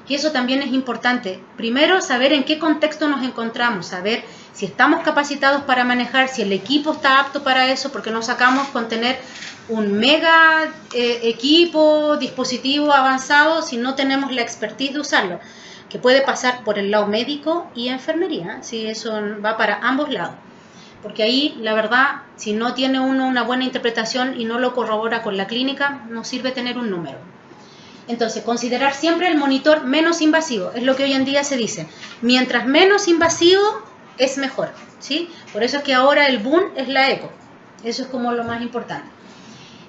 Que eso también es importante. Primero, saber en qué contexto nos encontramos, saber si estamos capacitados para manejar, si el equipo está apto para eso, porque no sacamos con tener un mega equipo, dispositivo avanzado, si no tenemos la expertise de usarlo, que puede pasar por el lado médico y enfermería, si eso va para ambos lados. Porque ahí, la verdad, si no tiene uno una buena interpretación y no lo corrobora con la clínica, no sirve tener un número. Entonces, considerar siempre el monitor menos invasivo, es lo que hoy en día se dice. Mientras menos invasivo, es mejor, ¿sí? Por eso es que ahora el boom es la eco. Eso es como lo más importante.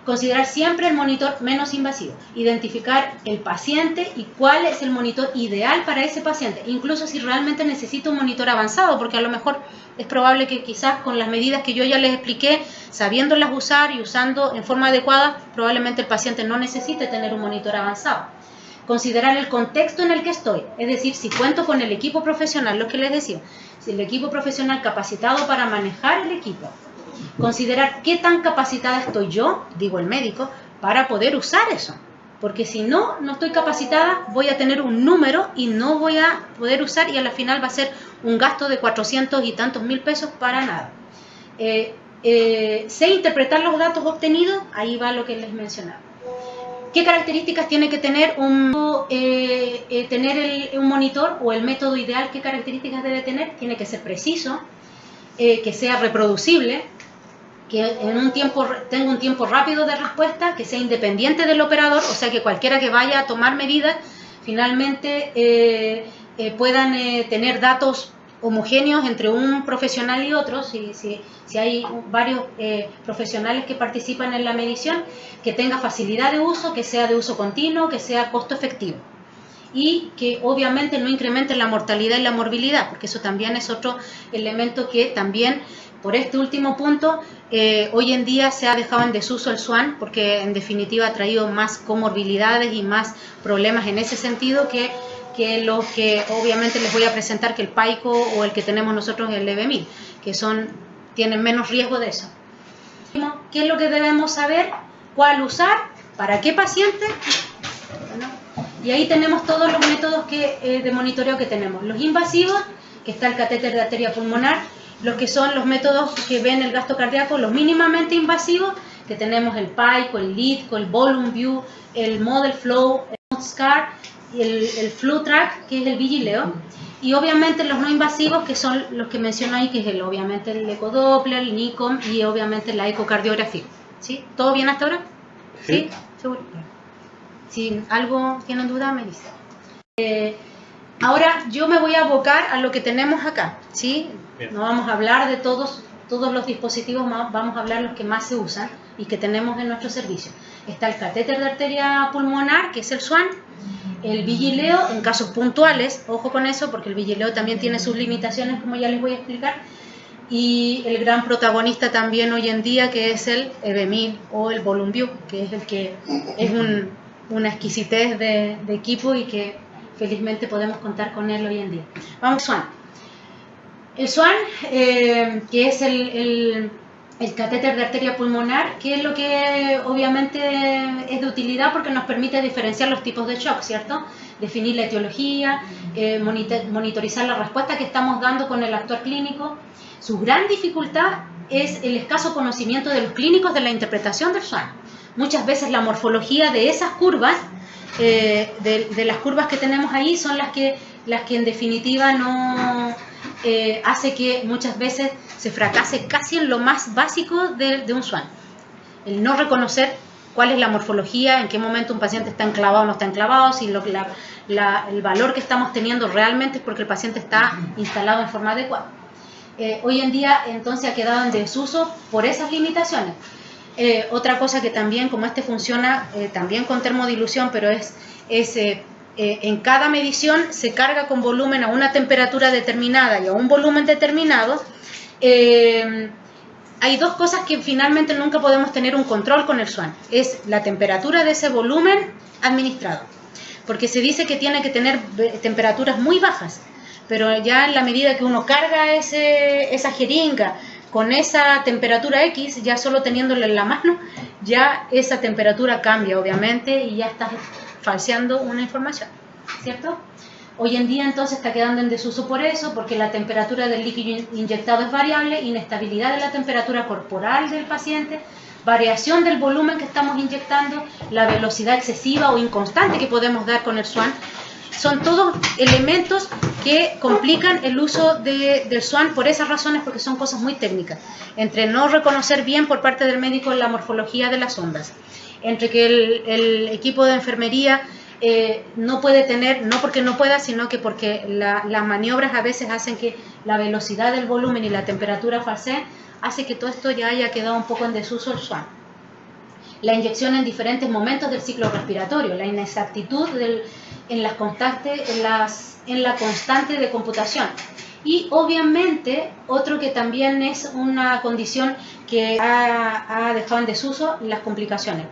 Considerar siempre el monitor menos invasivo, identificar el paciente y cuál es el monitor ideal para ese paciente, incluso si realmente necesita un monitor avanzado, porque a lo mejor es probable que quizás con las medidas que yo ya les expliqué, sabiéndolas usar y usando en forma adecuada, probablemente el paciente no necesite tener un monitor avanzado. Considerar el contexto en el que estoy, es decir, si cuento con el equipo profesional, lo que les decía, si el equipo profesional capacitado para manejar el equipo. Considerar qué tan capacitada estoy yo, digo el médico, para poder usar eso. Porque si no estoy capacitada, voy a tener un número y no voy a poder usar y a la final va a ser un gasto de 400 y tantos mil pesos para nada. Sé interpretar los datos obtenidos, ahí va lo que les mencionaba. ¿Qué características tiene que tener un monitor o el método ideal? ¿Qué características debe tener? Tiene que ser preciso, que sea reproducible, que tenga un tiempo rápido de respuesta, que sea independiente del operador, o sea que cualquiera que vaya a tomar medidas finalmente puedan tener datos homogéneos entre un profesional y otro, si hay varios profesionales que participan en la medición, que tenga facilidad de uso, que sea de uso continuo, que sea costo efectivo y que obviamente no incremente la mortalidad y la morbilidad, porque eso también es otro elemento que también, por este último punto, hoy en día se ha dejado en desuso el SWAN, porque en definitiva ha traído más comorbilidades y más problemas en ese sentido que los que obviamente les voy a presentar, que el PAICO o el que tenemos nosotros, el EB1000, que tienen menos riesgo de eso. ¿Qué es lo que debemos saber? ¿Cuál usar? ¿Para qué paciente? Bueno, y ahí tenemos todos los métodos de monitoreo que tenemos. Los invasivos, que está el catéter de arteria pulmonar, los que son los métodos que ven el gasto cardíaco, los mínimamente invasivos, que tenemos el PAICO, el LIDCO, el Volume View, el Model Flow, el SCAR, el FluTrack, que es el Vigileo, y obviamente los no invasivos, que son los que menciono ahí, que es obviamente el ecodoppler, el NICOM y obviamente la ecocardiografía. ¿Sí? ¿Todo bien hasta ahora? ¿Sí? ¿Seguro? Si algo tienen duda, me dicen. Ahora yo me voy a abocar a lo que tenemos acá, ¿sí? Bien. No vamos a hablar de todos los dispositivos, vamos a hablar de los que más se usan y que tenemos en nuestro servicio. Está el catéter de arteria pulmonar, que es el SWAN, el Vigileo en casos puntuales, ojo con eso, porque el Vigileo también tiene sus limitaciones, como ya les voy a explicar, y el gran protagonista también hoy en día, que es el EB1000 o el Volume View, que es el que es una exquisitez de equipo y que felizmente podemos contar con él hoy en día. Vamos, SWAN. El SWAN, que es el catéter de arteria pulmonar, que es lo que obviamente es de utilidad porque nos permite diferenciar los tipos de shock, ¿cierto? Definir la etiología, monitorizar la respuesta que estamos dando con el actor clínico. Su gran dificultad es el escaso conocimiento de los clínicos de la interpretación del SWAN. Muchas veces la morfología de esas curvas, de las curvas que tenemos ahí, son las que en definitiva no hace que muchas veces se fracase casi en lo más básico de un SWAN. El no reconocer cuál es la morfología, en qué momento un paciente está enclavado o no está enclavado, si el valor que estamos teniendo realmente es porque el paciente está instalado en forma adecuada. Hoy en día entonces ha quedado en desuso por esas limitaciones. Otra cosa que también, como funciona también con termodilución, pero en cada medición se carga con volumen a una temperatura determinada y a un volumen determinado. Hay dos cosas que finalmente nunca podemos tener un control con el SWAN. Es la temperatura de ese volumen administrado. Porque se dice que tiene que tener temperaturas muy bajas, pero ya en la medida que uno carga esa jeringa con esa temperatura X, ya solo teniéndola en la mano, ya esa temperatura cambia obviamente y ya está falseando una información, ¿cierto? Hoy en día entonces está quedando en desuso por eso, porque la temperatura del líquido inyectado es variable, inestabilidad de la temperatura corporal del paciente, variación del volumen que estamos inyectando, la velocidad excesiva o inconstante que podemos dar con el SWAN. Son todos elementos que complican el uso del SWAN por esas razones, porque son cosas muy técnicas. Entre no reconocer bien por parte del médico la morfología de las ondas, entre que el equipo de enfermería no puede tener, no porque no pueda, sino que porque las maniobras a veces hacen que la velocidad del volumen y la temperatura falseen, hace que todo esto ya haya quedado un poco en desuso el SWAN. la inyección en diferentes momentos del ciclo respiratorio, la inexactitud en la constante de computación. Y obviamente otro que también es una condición que ha dejado en desuso, las complicaciones,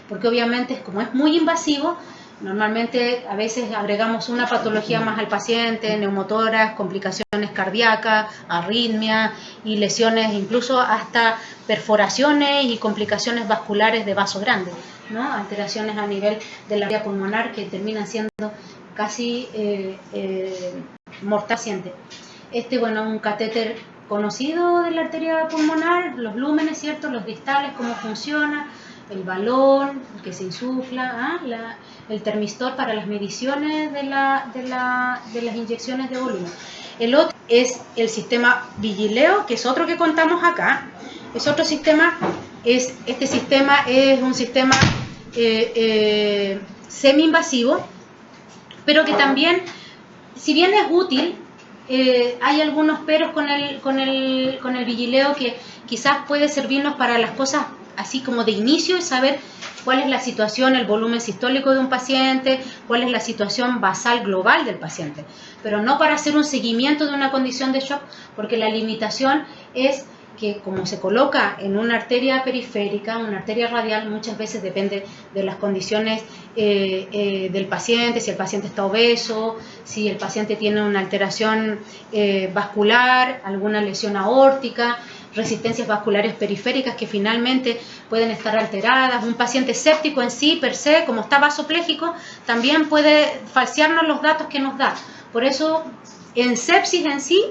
porque obviamente como es muy invasivo, normalmente a veces agregamos una patología más al paciente, neumotoras, complicaciones cardíacas, arritmia y lesiones, incluso hasta perforaciones y complicaciones vasculares de vaso grande, ¿no? Alteraciones a nivel de la vía pulmonar que terminan siendo casi mortal. Bueno, un catéter conocido de la arteria pulmonar, los lúmenes, ¿cierto? Los distales, cómo funciona, el balón que se insufla, el termistor para las mediciones de las inyecciones de volumen. El otro es el sistema Vigileo, que es otro que contamos acá. Es otro sistema, este sistema es un sistema semi-invasivo, pero que también, si bien es útil, hay algunos peros con el Vigileo que quizás puede servirnos para las cosas así como de inicio, y saber cuál es la situación, el volumen sistólico de un paciente, cuál es la situación basal global del paciente, pero no para hacer un seguimiento de una condición de shock, porque la limitación es que como se coloca en una arteria periférica, una arteria radial, muchas veces depende de las condiciones del paciente, si el paciente está obeso, si el paciente tiene una alteración vascular, alguna lesión aórtica, resistencias vasculares periféricas que finalmente pueden estar alteradas. Un paciente séptico en sí, per se, como está vasopléjico, también puede falsearnos los datos que nos da. Por eso, en sepsis en sí,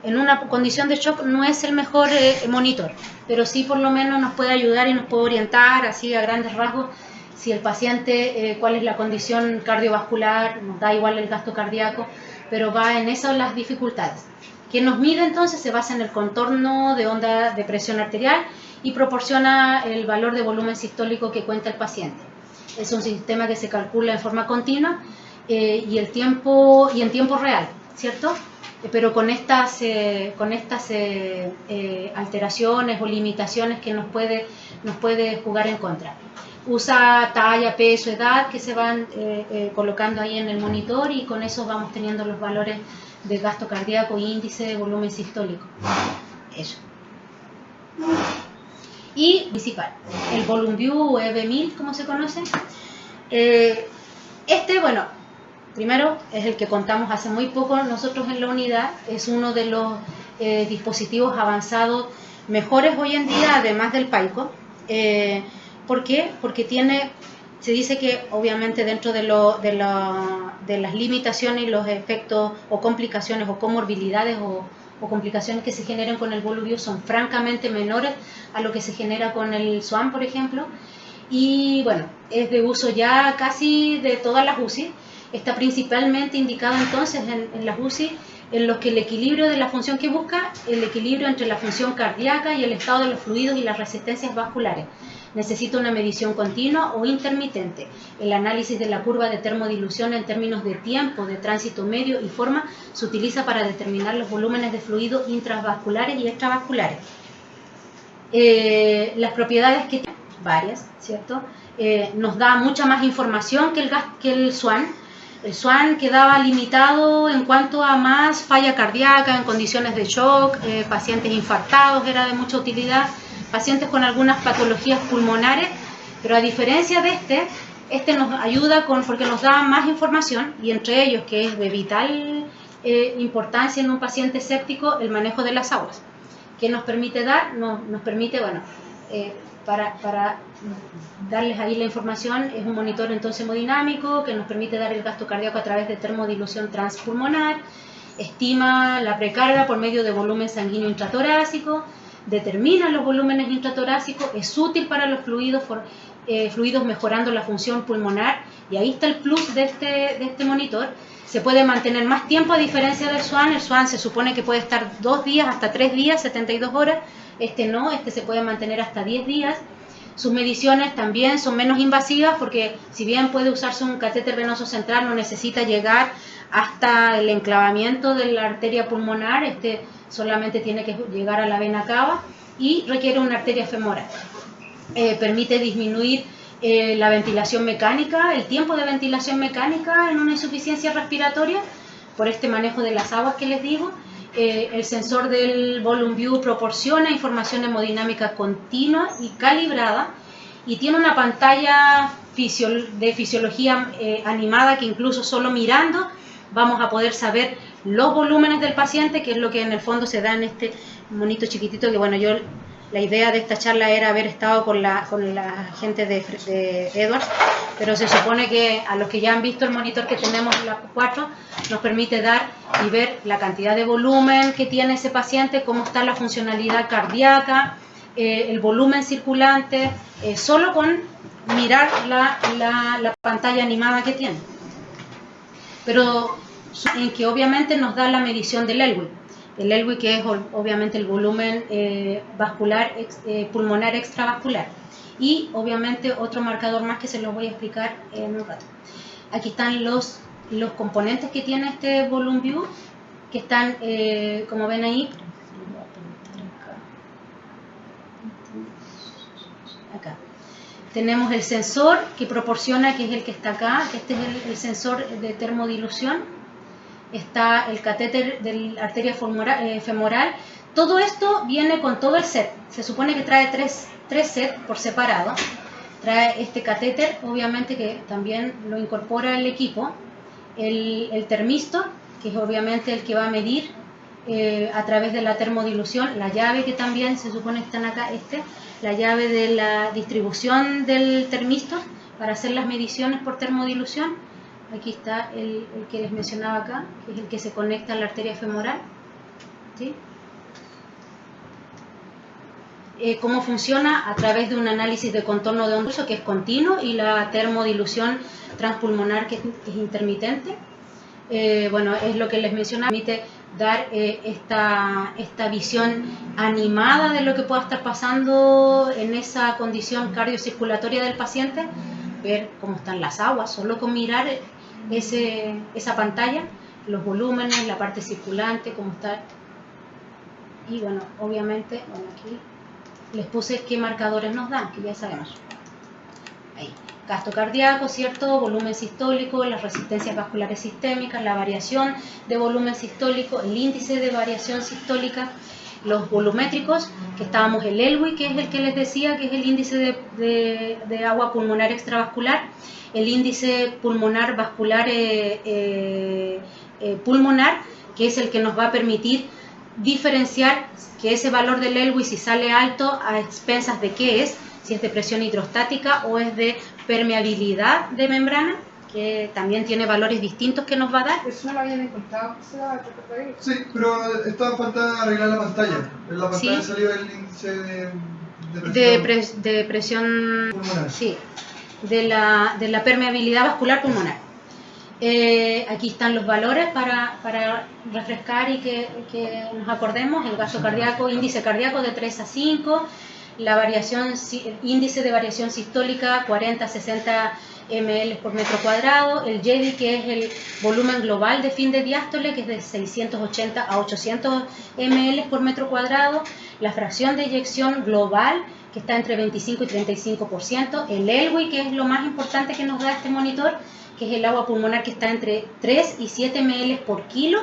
en una condición de shock no es el mejor monitor, pero sí por lo menos nos puede ayudar y nos puede orientar así a grandes rasgos si el paciente, cuál es la condición cardiovascular, nos da igual el gasto cardíaco, pero va en eso las dificultades. Quien nos mide entonces se basa en el contorno de onda de presión arterial y proporciona el valor de volumen sistólico que cuenta el paciente. Es un sistema que se calcula en forma continua y en tiempo real, ¿cierto? Pero con estas alteraciones o limitaciones que nos puede jugar en contra. Usa talla, peso, edad que se van colocando ahí en el monitor y con eso vamos teniendo los valores de gasto cardíaco, índice de volumen sistólico. Eso. Y principal, el VolumeView EV1000, como se conoce. Bueno, primero es el que contamos hace muy poco nosotros en la unidad, es uno de los dispositivos avanzados mejores hoy en día, además del PAICO. ¿Por qué? Porque se dice que obviamente dentro de las limitaciones y los efectos o complicaciones o comorbilidades o complicaciones que se generan con el VolumeView son francamente menores a lo que se genera con el SWAN, por ejemplo. Y bueno, es de uso ya casi de todas las UCI. Está principalmente indicado entonces en las UCI en los que el equilibrio de la función que busca, el equilibrio entre la función cardíaca y el estado de los fluidos y las resistencias vasculares. Necesita una medición continua o intermitente. El análisis de la curva de termodilución en términos de tiempo, de tránsito medio y forma se utiliza para determinar los volúmenes de fluido intravasculares y extravasculares. Las propiedades que tiene, varias, ¿cierto? Nos da mucha más información que el SWAN. El SWAN quedaba limitado en cuanto a más falla cardíaca en condiciones de shock, pacientes infartados era de mucha utilidad, pacientes con algunas patologías pulmonares, pero a diferencia de este nos ayuda porque nos da más información y entre ellos, que es de vital importancia en un paciente séptico, el manejo de las aguas. ¿Qué nos permite dar? Nos permite, para darles ahí la información, es un monitor entonces hemodinámico que nos permite dar el gasto cardíaco a través de termodilución transpulmonar, estima la precarga por medio de volumen sanguíneo intratorácico, determina los volúmenes intratorácicos, es útil para los fluidos mejorando la función pulmonar y ahí está el plus de este monitor. Se puede mantener más tiempo a diferencia del SWAN. El SWAN se supone que puede estar 2 días hasta 3 días, 72 horas. No, se puede mantener hasta 10 días. Sus mediciones también son menos invasivas porque si bien puede usarse un catéter venoso central, no necesita llegar hasta el enclavamiento de la arteria pulmonar, solamente tiene que llegar a la vena cava y requiere una arteria femoral. permite disminuir la ventilación mecánica, el tiempo de ventilación mecánica en una insuficiencia respiratoria, por este manejo de las aguas que les digo. El sensor del Volume View proporciona información hemodinámica continua y calibrada, y tiene una pantalla de fisiología animada, que incluso solo mirando vamos a poder saber los volúmenes del paciente, que es lo que en el fondo se da en este monito chiquitito, que bueno, la idea de esta charla era haber estado con la gente de Edwards, pero se supone que a los que ya han visto el monitor que tenemos, la 4, nos permite dar y ver la cantidad de volumen que tiene ese paciente, cómo está la funcionalidad cardíaca, el volumen circulante, solo con mirar la pantalla animada que tiene. Pero en que obviamente nos da la medición del ELWI. El ELWI, que es obviamente el volumen vascular, pulmonar extravascular. Y obviamente otro marcador más que se los voy a explicar en un rato. Aquí están los componentes que tiene este Volume View, que están, como ven ahí, acá. Tenemos el sensor que proporciona, que es el que está acá, que este es el sensor de termodilución. Está el catéter de la arteria femoral. Todo esto viene con todo el set. Se supone que trae tres sets por separado. Trae este catéter, obviamente, que también lo incorpora el equipo. El termistor, que es obviamente el que va a medir a través de la termodilución. La llave, que también se supone que están acá, la llave de la distribución del termistor para hacer las mediciones por termodilución. Aquí está el que les mencionaba acá, que es el que se conecta a la arteria femoral. ¿Sí? ¿Cómo funciona? A través de un análisis de contorno de onda, que es continuo, y la termodilución transpulmonar, que es intermitente. Bueno, es lo que les mencionaba, permite dar esta visión animada de lo que pueda estar pasando en esa condición cardiocirculatoria del paciente, ver cómo están las aguas, solo con mirar esa pantalla, los volúmenes, la parte circulante, cómo está. Y bueno, obviamente, aquí les puse qué marcadores nos dan, que ya sabemos. Ahí, gasto cardíaco, ¿cierto? Volumen sistólico, las resistencias vasculares sistémicas, la variación de volumen sistólico, el índice de variación sistólica, los volumétricos, que estábamos el ELWI, que es el que les decía, que es el índice de agua pulmonar extravascular, el índice pulmonar vascular pulmonar, que es el que nos va a permitir diferenciar que ese valor del ELWI, si sale alto, a expensas de qué es, si es de presión hidrostática o es de permeabilidad de membrana, que también tiene valores distintos que nos va a dar. ¿Eso no lo habían encontrado? Sí, pero estaba falta arreglar la pantalla. En la pantalla ¿Sí? salió el índice de presión pulmonar. Sí, de la permeabilidad vascular pulmonar. Aquí están los valores para refrescar y que nos acordemos. El gasto cardíaco, índice cardíaco de 3 a 5, la variación, índice de variación sistólica 40 a 60 ml por metro cuadrado, el JEDI, que es el volumen global de fin de diástole, que es de 680 a 800 ml por metro cuadrado, la fracción de eyección global, que está entre 25 y 35%, el ELWI, que es lo más importante que nos da este monitor, que es el agua pulmonar, que está entre 3 y 7 ml por kilo.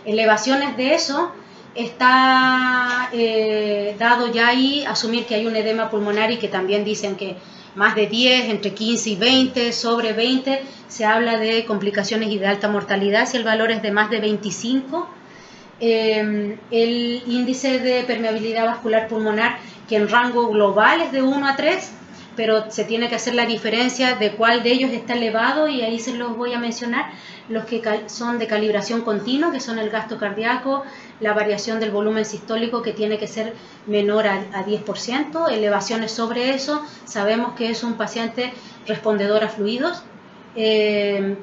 Elevaciones de eso está dado ya ahí asumir que hay un edema pulmonar, y que también dicen que más de 10, entre 15 y 20, sobre 20, se habla de complicaciones y de alta mortalidad si el valor es de más de 25. El índice de permeabilidad vascular pulmonar, que en rango global es de 1 a 3, pero se tiene que hacer la diferencia de cuál de ellos está elevado, y ahí se los voy a mencionar. Los que son de calibración continua, que son el gasto cardíaco, la variación del volumen sistólico, que tiene que ser menor a 10%, elevaciones sobre eso, sabemos que es un paciente respondedor a fluidos.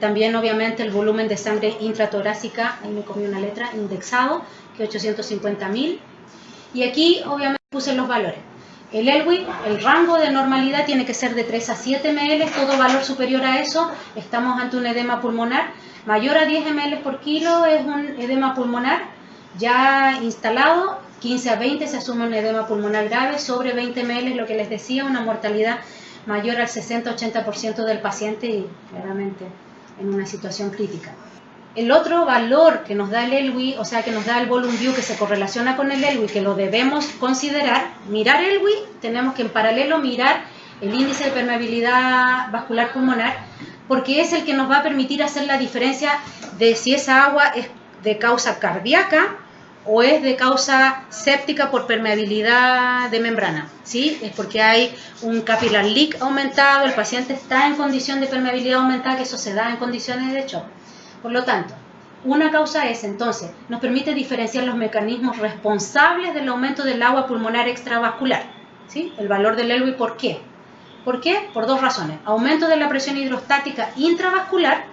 También obviamente el volumen de sangre intratorácica, ahí me comí una letra, indexado, que 850.000. Y aquí obviamente puse los valores. El ELWI, el rango de normalidad tiene que ser de 3 a 7 ml, todo valor superior a eso, estamos ante un edema pulmonar. Mayor a 10 ml por kilo es un edema pulmonar ya instalado, 15 a 20 se asume un edema pulmonar grave, sobre 20 ml, lo que les decía, una mortalidad mayor al 60-80% del paciente y claramente en una situación crítica. El otro valor que nos da el ELWI, o sea, que nos da el volume view que se correlaciona con el ELWI, que lo debemos considerar, mirar ELWI, tenemos que en paralelo mirar el índice de permeabilidad vascular pulmonar, porque es el que nos va a permitir hacer la diferencia de si esa agua es de causa cardíaca o es de causa séptica por permeabilidad de membrana, ¿sí? Es porque hay un capillar leak aumentado, el paciente está en condición de permeabilidad aumentada, que eso se da en condiciones de shock. Por lo tanto, una causa es, entonces, nos permite diferenciar los mecanismos responsables del aumento del agua pulmonar extravascular, ¿sí? El valor del ELWI, ¿por qué? ¿Por qué? Por dos razones. Aumento de la presión hidrostática intravascular,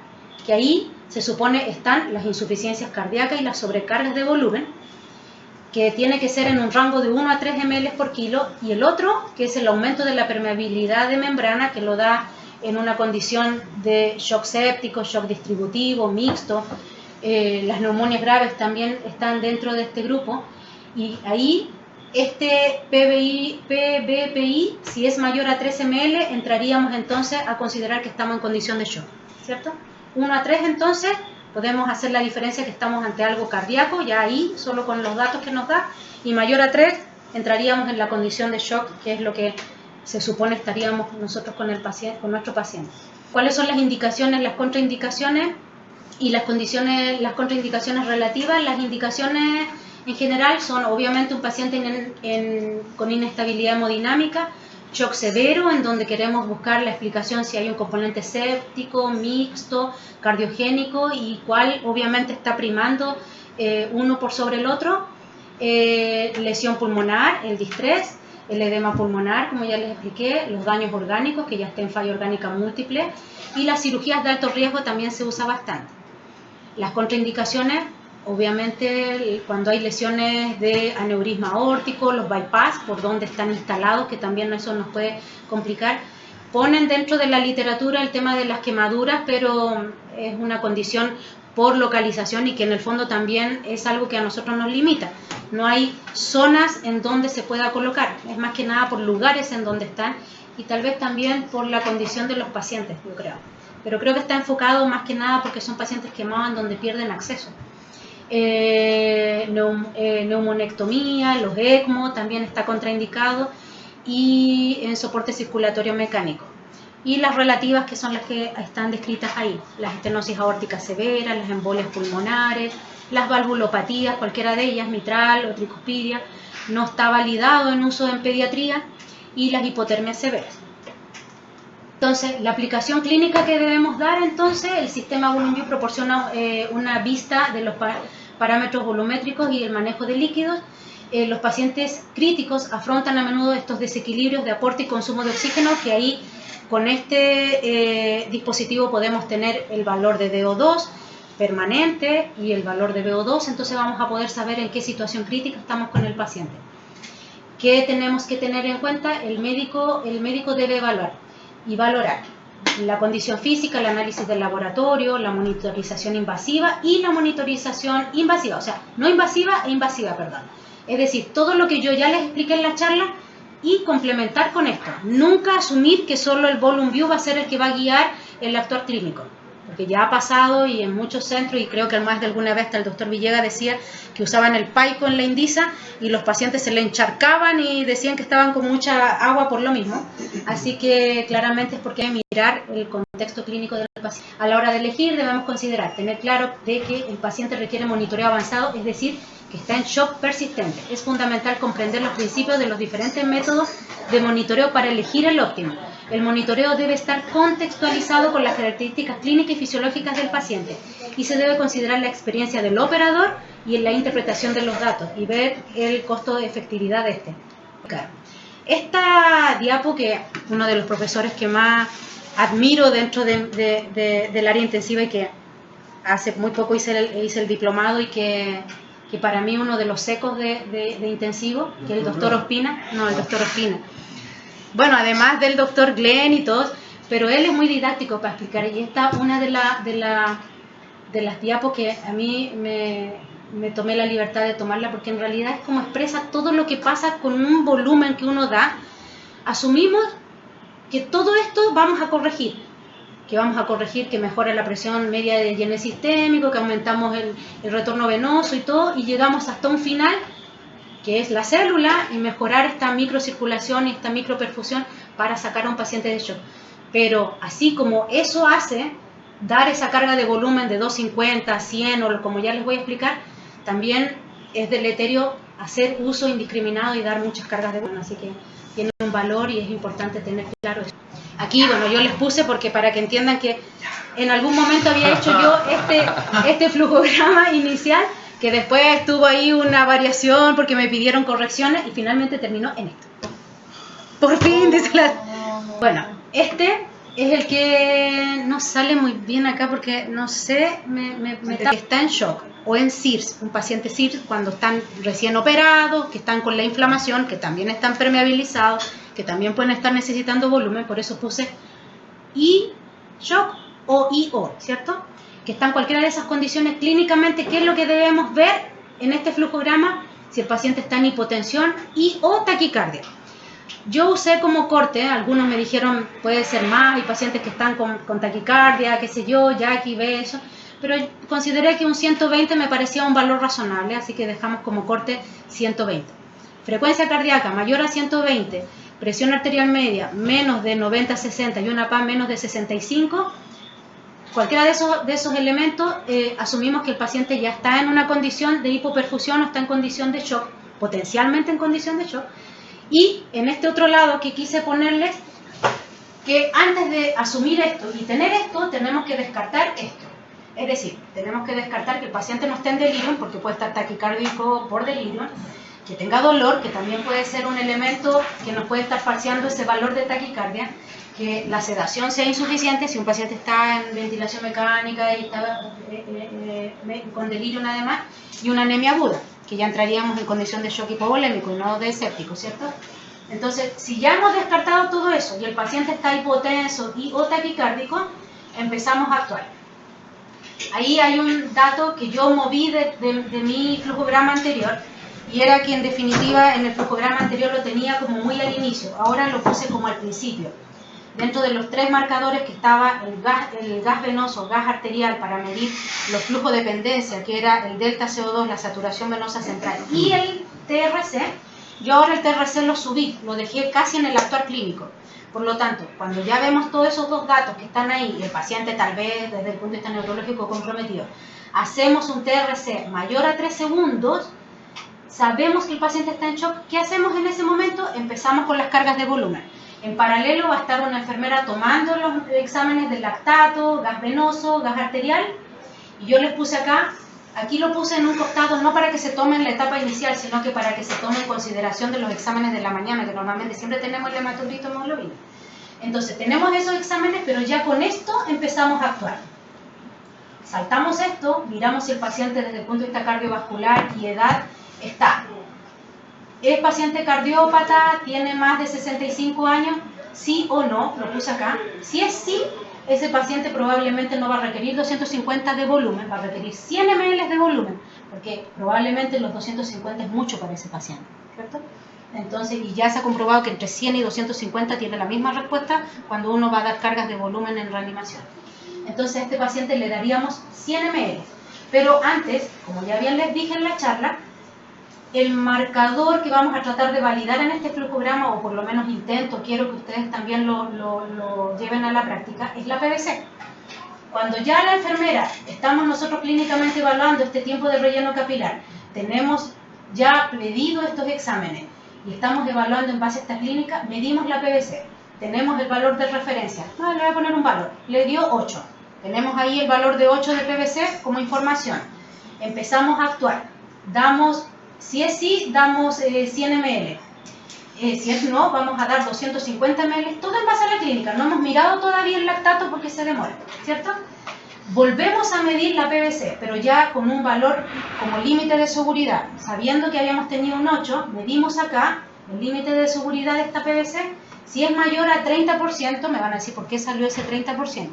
que ahí se supone están las insuficiencias cardíacas y las sobrecargas de volumen, que tiene que ser en un rango de 1 a 3 ml por kilo, y el otro, que es el aumento de la permeabilidad de membrana, que lo da en una condición de shock séptico, shock distributivo, mixto. Las neumonias graves también están dentro de este grupo, y ahí este PBPI, si es mayor a 3 ml, entraríamos entonces a considerar que estamos en condición de shock, ¿cierto? 1 a 3 entonces podemos hacer la diferencia que estamos ante algo cardíaco, ya ahí solo con los datos que nos da, y mayor a 3 entraríamos en la condición de shock, que es lo que se supone estaríamos nosotros con el paciente, con nuestro paciente. ¿Cuáles son las indicaciones, las contraindicaciones y las condiciones, las contraindicaciones relativas? Las indicaciones en general son obviamente un paciente con inestabilidad hemodinámica, shock severo, en donde queremos buscar la explicación si hay un componente séptico, mixto, cardiogénico, y cuál obviamente está primando uno por sobre el otro. Lesión pulmonar, el distrés, el edema pulmonar, como ya les expliqué, los daños orgánicos, que ya está en falla orgánica múltiple, y las cirugías de alto riesgo también se usa bastante. Las contraindicaciones, obviamente, cuando hay lesiones de aneurisma aórtico, los bypass, por donde están instalados, que también eso nos puede complicar. Ponen dentro de la literatura el tema de las quemaduras, pero es una condición por localización y que en el fondo también es algo que a nosotros nos limita. No hay zonas en donde se pueda colocar, es más que nada por lugares en donde están y tal vez también por la condición de los pacientes, yo creo. Pero creo que está enfocado más que nada porque son pacientes quemados en donde pierden acceso. Neumonectomía, los ECMO también está contraindicado, y en soporte circulatorio mecánico. Y las relativas, que son las que están descritas ahí, las estenosis aórticas severas, las embolias pulmonares, las valvulopatías, cualquiera de ellas, mitral o tricuspidia, no está validado en uso en pediatría, y las hipotermias severas. Entonces, la aplicación clínica que debemos dar, entonces, el sistema Volume View proporciona una vista de los parámetros volumétricos y el manejo de líquidos. Los pacientes críticos afrontan a menudo estos desequilibrios de aporte y consumo de oxígeno, que ahí con este dispositivo podemos tener el valor de VO2 permanente y el valor de VO2, entonces vamos a poder saber en qué situación crítica estamos con el paciente. ¿Qué tenemos que tener en cuenta? El médico debe evaluar y valorar la condición física, el análisis del laboratorio, la monitorización invasiva y la monitorización invasiva, o sea, no invasiva e invasiva, perdón. Es decir, todo lo que yo ya les expliqué en la charla y complementar con esto. Nunca asumir que solo el Volume View va a ser el que va a guiar el actuar clínico, porque ya ha pasado y en muchos centros, y creo que más de alguna vez hasta el doctor Villegas decía que usaban el paico en la Indisa y los pacientes se le encharcaban y decían que estaban con mucha agua por lo mismo. Así que claramente es porque hay que mirar el contexto clínico del paciente. A la hora de elegir debemos considerar, tener claro de que el paciente requiere monitoreo avanzado, es decir, que está en shock persistente. Es fundamental comprender los principios de los diferentes métodos de monitoreo para elegir el óptimo. El monitoreo debe estar contextualizado con las características clínicas y fisiológicas del paciente y se debe considerar la experiencia del operador y en la interpretación de los datos y ver el costo de efectividad de este. Claro. Esta diapo, que uno de los profesores que más admiro dentro del área intensiva y que hace muy poco hice el diplomado, y que para mí uno de los secos de intensivo, que es el doctor Ospina, bueno, además del doctor Glenn y todos, pero él es muy didáctico para explicar, y esta una de las diapos que a mí me tomé la libertad de tomarla porque en realidad es como expresa todo lo que pasa con un volumen que uno da. Asumimos que todo esto vamos a corregir, que mejora la presión media de llene sistémico, que aumentamos el retorno venoso y todo, y llegamos hasta un final que es la célula y mejorar esta microcirculación y esta microperfusión para sacar a un paciente de shock. Pero así como eso hace dar esa carga de volumen de 250, 100 o como ya les voy a explicar, también es deleterio hacer uso indiscriminado y dar muchas cargas de volumen, así que tiene un valor y es importante tener claro eso. Aquí, bueno, yo les puse porque para que entiendan que en algún momento había hecho yo este flujograma inicial, que después tuvo ahí una variación porque me pidieron correcciones y finalmente terminó en esto. Por fin, dice la... Bueno, este es el que no sale muy bien acá porque no sé, está en shock o en CIRS, un paciente CIRS cuando están recién operados, que están con la inflamación, que también están permeabilizados, que también pueden estar necesitando volumen, por eso puse shock o IO, ¿cierto? Que están cualquiera de esas condiciones clínicamente. ¿Qué es lo que debemos ver en este flujograma? Si el paciente está en hipotensión y o taquicardia. Yo usé como corte, algunos me dijeron puede ser más, hay pacientes que están con taquicardia, qué sé yo, Jackie, ve eso, pero consideré que un 120 me parecía un valor razonable, así que dejamos como corte 120. Frecuencia cardíaca mayor a 120, presión arterial media menos de 90-60 y una PAM menos de 65, cualquiera de esos elementos, asumimos que el paciente ya está en una condición de hipoperfusión o está en condición de shock, potencialmente en condición de shock. Y en este otro lado que quise ponerles, que antes de asumir esto y tener esto, tenemos que descartar esto. Es decir, tenemos que descartar que el paciente no esté en delirium, porque puede estar taquicárdico por delirium, que tenga dolor, que también puede ser un elemento que nos puede estar falseando ese valor de taquicardia, que la sedación sea insuficiente si un paciente está en ventilación mecánica y está con delirium además, y una anemia aguda, que ya entraríamos en condición de shock hipovolémico y no de séptico, ¿cierto? Entonces, si ya hemos descartado todo eso y el paciente está hipotenso y o taquicárdico, empezamos a actuar. Ahí hay un dato que yo moví de mi flujograma anterior, y era que en definitiva en el flujograma anterior lo tenía como muy al inicio, ahora lo puse como al principio. Dentro de los 3 marcadores que estaba el gas venoso, gas arterial para medir los flujos de dependencia, que era el delta CO2, la saturación venosa central, y el TRC, yo ahora el TRC lo subí, lo dejé casi en el actuar clínico. Por lo tanto, cuando ya vemos todos esos 2 datos que están ahí, y el paciente tal vez desde el punto de vista neurológico comprometido, hacemos un TRC mayor a 3 segundos, sabemos que el paciente está en shock. ¿Qué hacemos en ese momento? Empezamos con las cargas de volumen. En paralelo va a estar una enfermera tomando los exámenes de lactato, gas venoso, gas arterial, y yo les puse acá, aquí lo puse en un costado no para que se tomen la etapa inicial, sino que para que se tome en consideración de los exámenes de la mañana, que normalmente siempre tenemos el hematocrito hemoglobina. Entonces tenemos esos exámenes, pero ya con esto empezamos a actuar. Saltamos esto, miramos si el paciente desde el punto de vista cardiovascular y edad está. ¿Es paciente cardiópata? ¿Tiene más de 65 años? ¿Sí o no? Lo puse acá. Si es sí, ese paciente probablemente no va a requerir 250 de volumen, va a requerir 100 ml de volumen, porque probablemente los 250 es mucho para ese paciente, ¿cierto? Entonces, y ya se ha comprobado que entre 100 y 250 tiene la misma respuesta cuando uno va a dar cargas de volumen en reanimación. Entonces a este paciente le daríamos 100 ml. Pero antes, como ya bien les dije en la charla, el marcador que vamos a tratar de validar en este flujograma, o por lo menos quiero que ustedes también lo lleven a la práctica, es la PVC. Cuando ya la enfermera, estamos nosotros clínicamente evaluando este tiempo de relleno capilar, tenemos ya pedido estos exámenes y estamos evaluando en base a esta clínica, medimos la PVC, tenemos el valor de referencia, le voy a poner un valor, le dio 8, tenemos ahí el valor de 8 de PVC como información, empezamos a actuar, damos... Si es sí, damos 100 ml. Si es no, vamos a dar 250 ml. Todo en base a la clínica. No hemos mirado todavía el lactato porque se demora, ¿cierto? Volvemos a medir la PVC, pero ya con un valor como límite de seguridad. Sabiendo que habíamos tenido un 8, medimos acá el límite de seguridad de esta PVC. Si es mayor a 30%, me van a decir por qué salió ese 30%.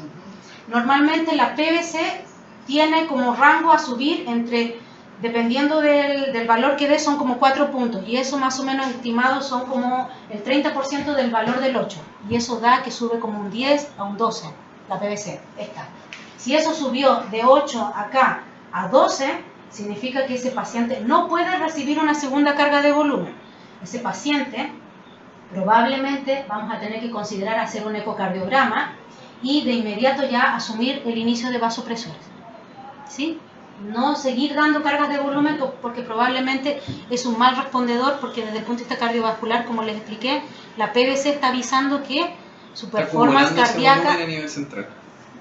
Normalmente la PVC tiene como rango a subir entre dependiendo del valor que dé, son como 4 puntos, y eso más o menos estimado son como el 30% del valor del 8, y eso da que sube como un 10 a un 12, la PVC, esta. Si eso subió de 8 acá a 12, significa que ese paciente no puede recibir una segunda carga de volumen. Ese paciente probablemente vamos a tener que considerar hacer un ecocardiograma y de inmediato ya asumir el inicio de vasopresores, ¿sí? No seguir dando cargas de volumen porque probablemente es un mal respondedor, porque desde el punto de vista cardiovascular, como les expliqué, la PVC está avisando que su performance cardíaca... a nivel central.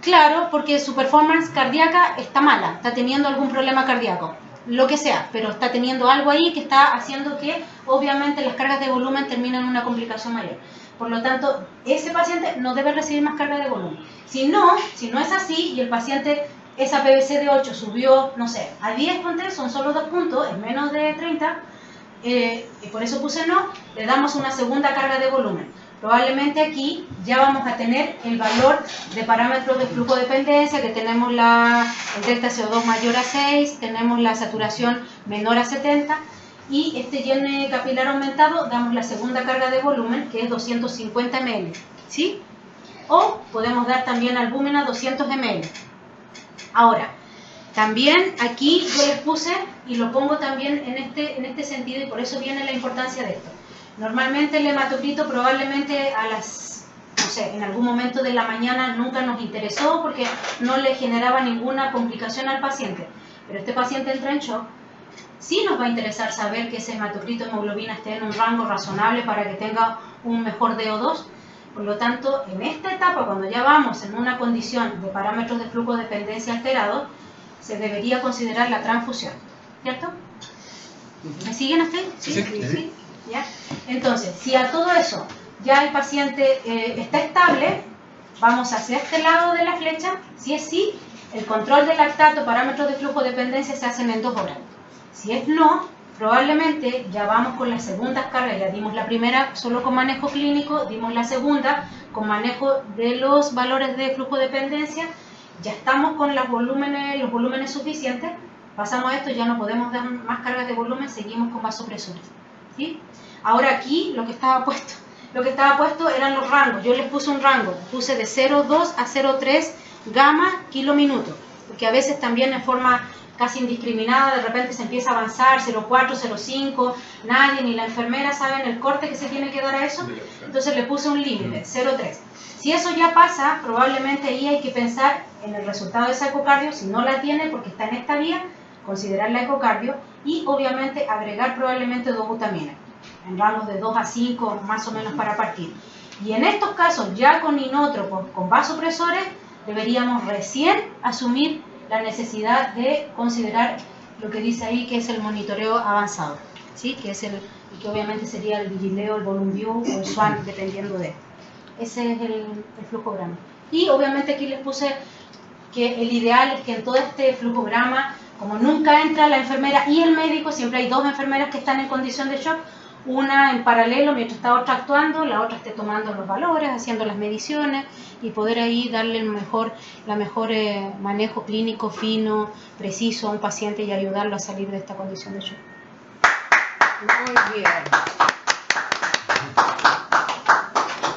Claro, porque su performance cardíaca está mala, está teniendo algún problema cardíaco, lo que sea, pero está teniendo algo ahí que está haciendo que obviamente las cargas de volumen terminen en una complicación mayor. Por lo tanto, ese paciente no debe recibir más carga de volumen. Si no es así y el paciente, esa PVC de 8 subió, no sé, a 10 puntos, son solo 2 puntos, es menos de 30, y por eso puse no, le damos una segunda carga de volumen. Probablemente aquí ya vamos a tener el valor de parámetros de flujo de dependencia, que tenemos el delta CO2 mayor a 6, tenemos la saturación menor a 70, y este llene capilar aumentado damos la segunda carga de volumen, que es 250 ml, ¿sí? O podemos dar también albúmina 200 ml. Ahora, también aquí yo les puse, y lo pongo también en este sentido, y por eso viene la importancia de esto. Normalmente el hematocrito probablemente no sé, en algún momento de la mañana nunca nos interesó porque no le generaba ninguna complicación al paciente. Pero este paciente entra en shock. Sí nos va a interesar saber que ese hematocrito hemoglobina esté en un rango razonable para que tenga un mejor DO2. Por lo tanto, en esta etapa, cuando ya vamos en una condición de parámetros de flujo de dependencia alterados, se debería considerar la transfusión. ¿Cierto? ¿Me siguen ustedes? ¿Sí? ¿Ya? Entonces, si a todo eso ya el paciente está estable, vamos hacia este lado de la flecha. Si es sí, el control del lactato, parámetros de flujo de dependencia se hacen en 2 horas. Si es no, probablemente ya vamos con las segundas cargas. Ya dimos la primera solo con manejo clínico, dimos la segunda con manejo de los valores de flujo de dependencia. Ya estamos con los volúmenes suficientes. Pasamos a esto, ya no podemos dar más cargas de volumen, seguimos con vasopresores, ¿sí? Ahora aquí lo que estaba puesto eran los rangos. Yo les puse un rango, puse de 0,2 a 0,3 gamma kilominuto, porque a veces también en forma casi indiscriminada de repente se empieza a avanzar, 0,4, 0,5, nadie ni la enfermera saben el corte que se tiene que dar a eso, entonces le puse un límite, 0,3. Si eso ya pasa, probablemente ahí hay que pensar en el resultado de esa ecocardio. Si no la tiene porque está en esta vía, considerar la ecocardio y obviamente agregar probablemente dobutamina en rangos de 2 a 5 más o menos para partir. Y en estos casos, ya con inótropos, con vasopresores, deberíamos recién asumir la necesidad de considerar lo que dice ahí, que es el monitoreo avanzado, ¿sí? Que obviamente sería el Vigileo, el Volumview o el Swan, dependiendo de. Ese es el flujograma. Y obviamente aquí les puse que el ideal es que en todo este flujograma, como nunca entra la enfermera y el médico, siempre hay 2 enfermeras que están en condición de shock, una en paralelo mientras está otra actuando, la otra esté tomando los valores, haciendo las mediciones y poder ahí darle el mejor manejo clínico fino, preciso a un paciente y ayudarlo a salir de esta condición de shock. Muy bien.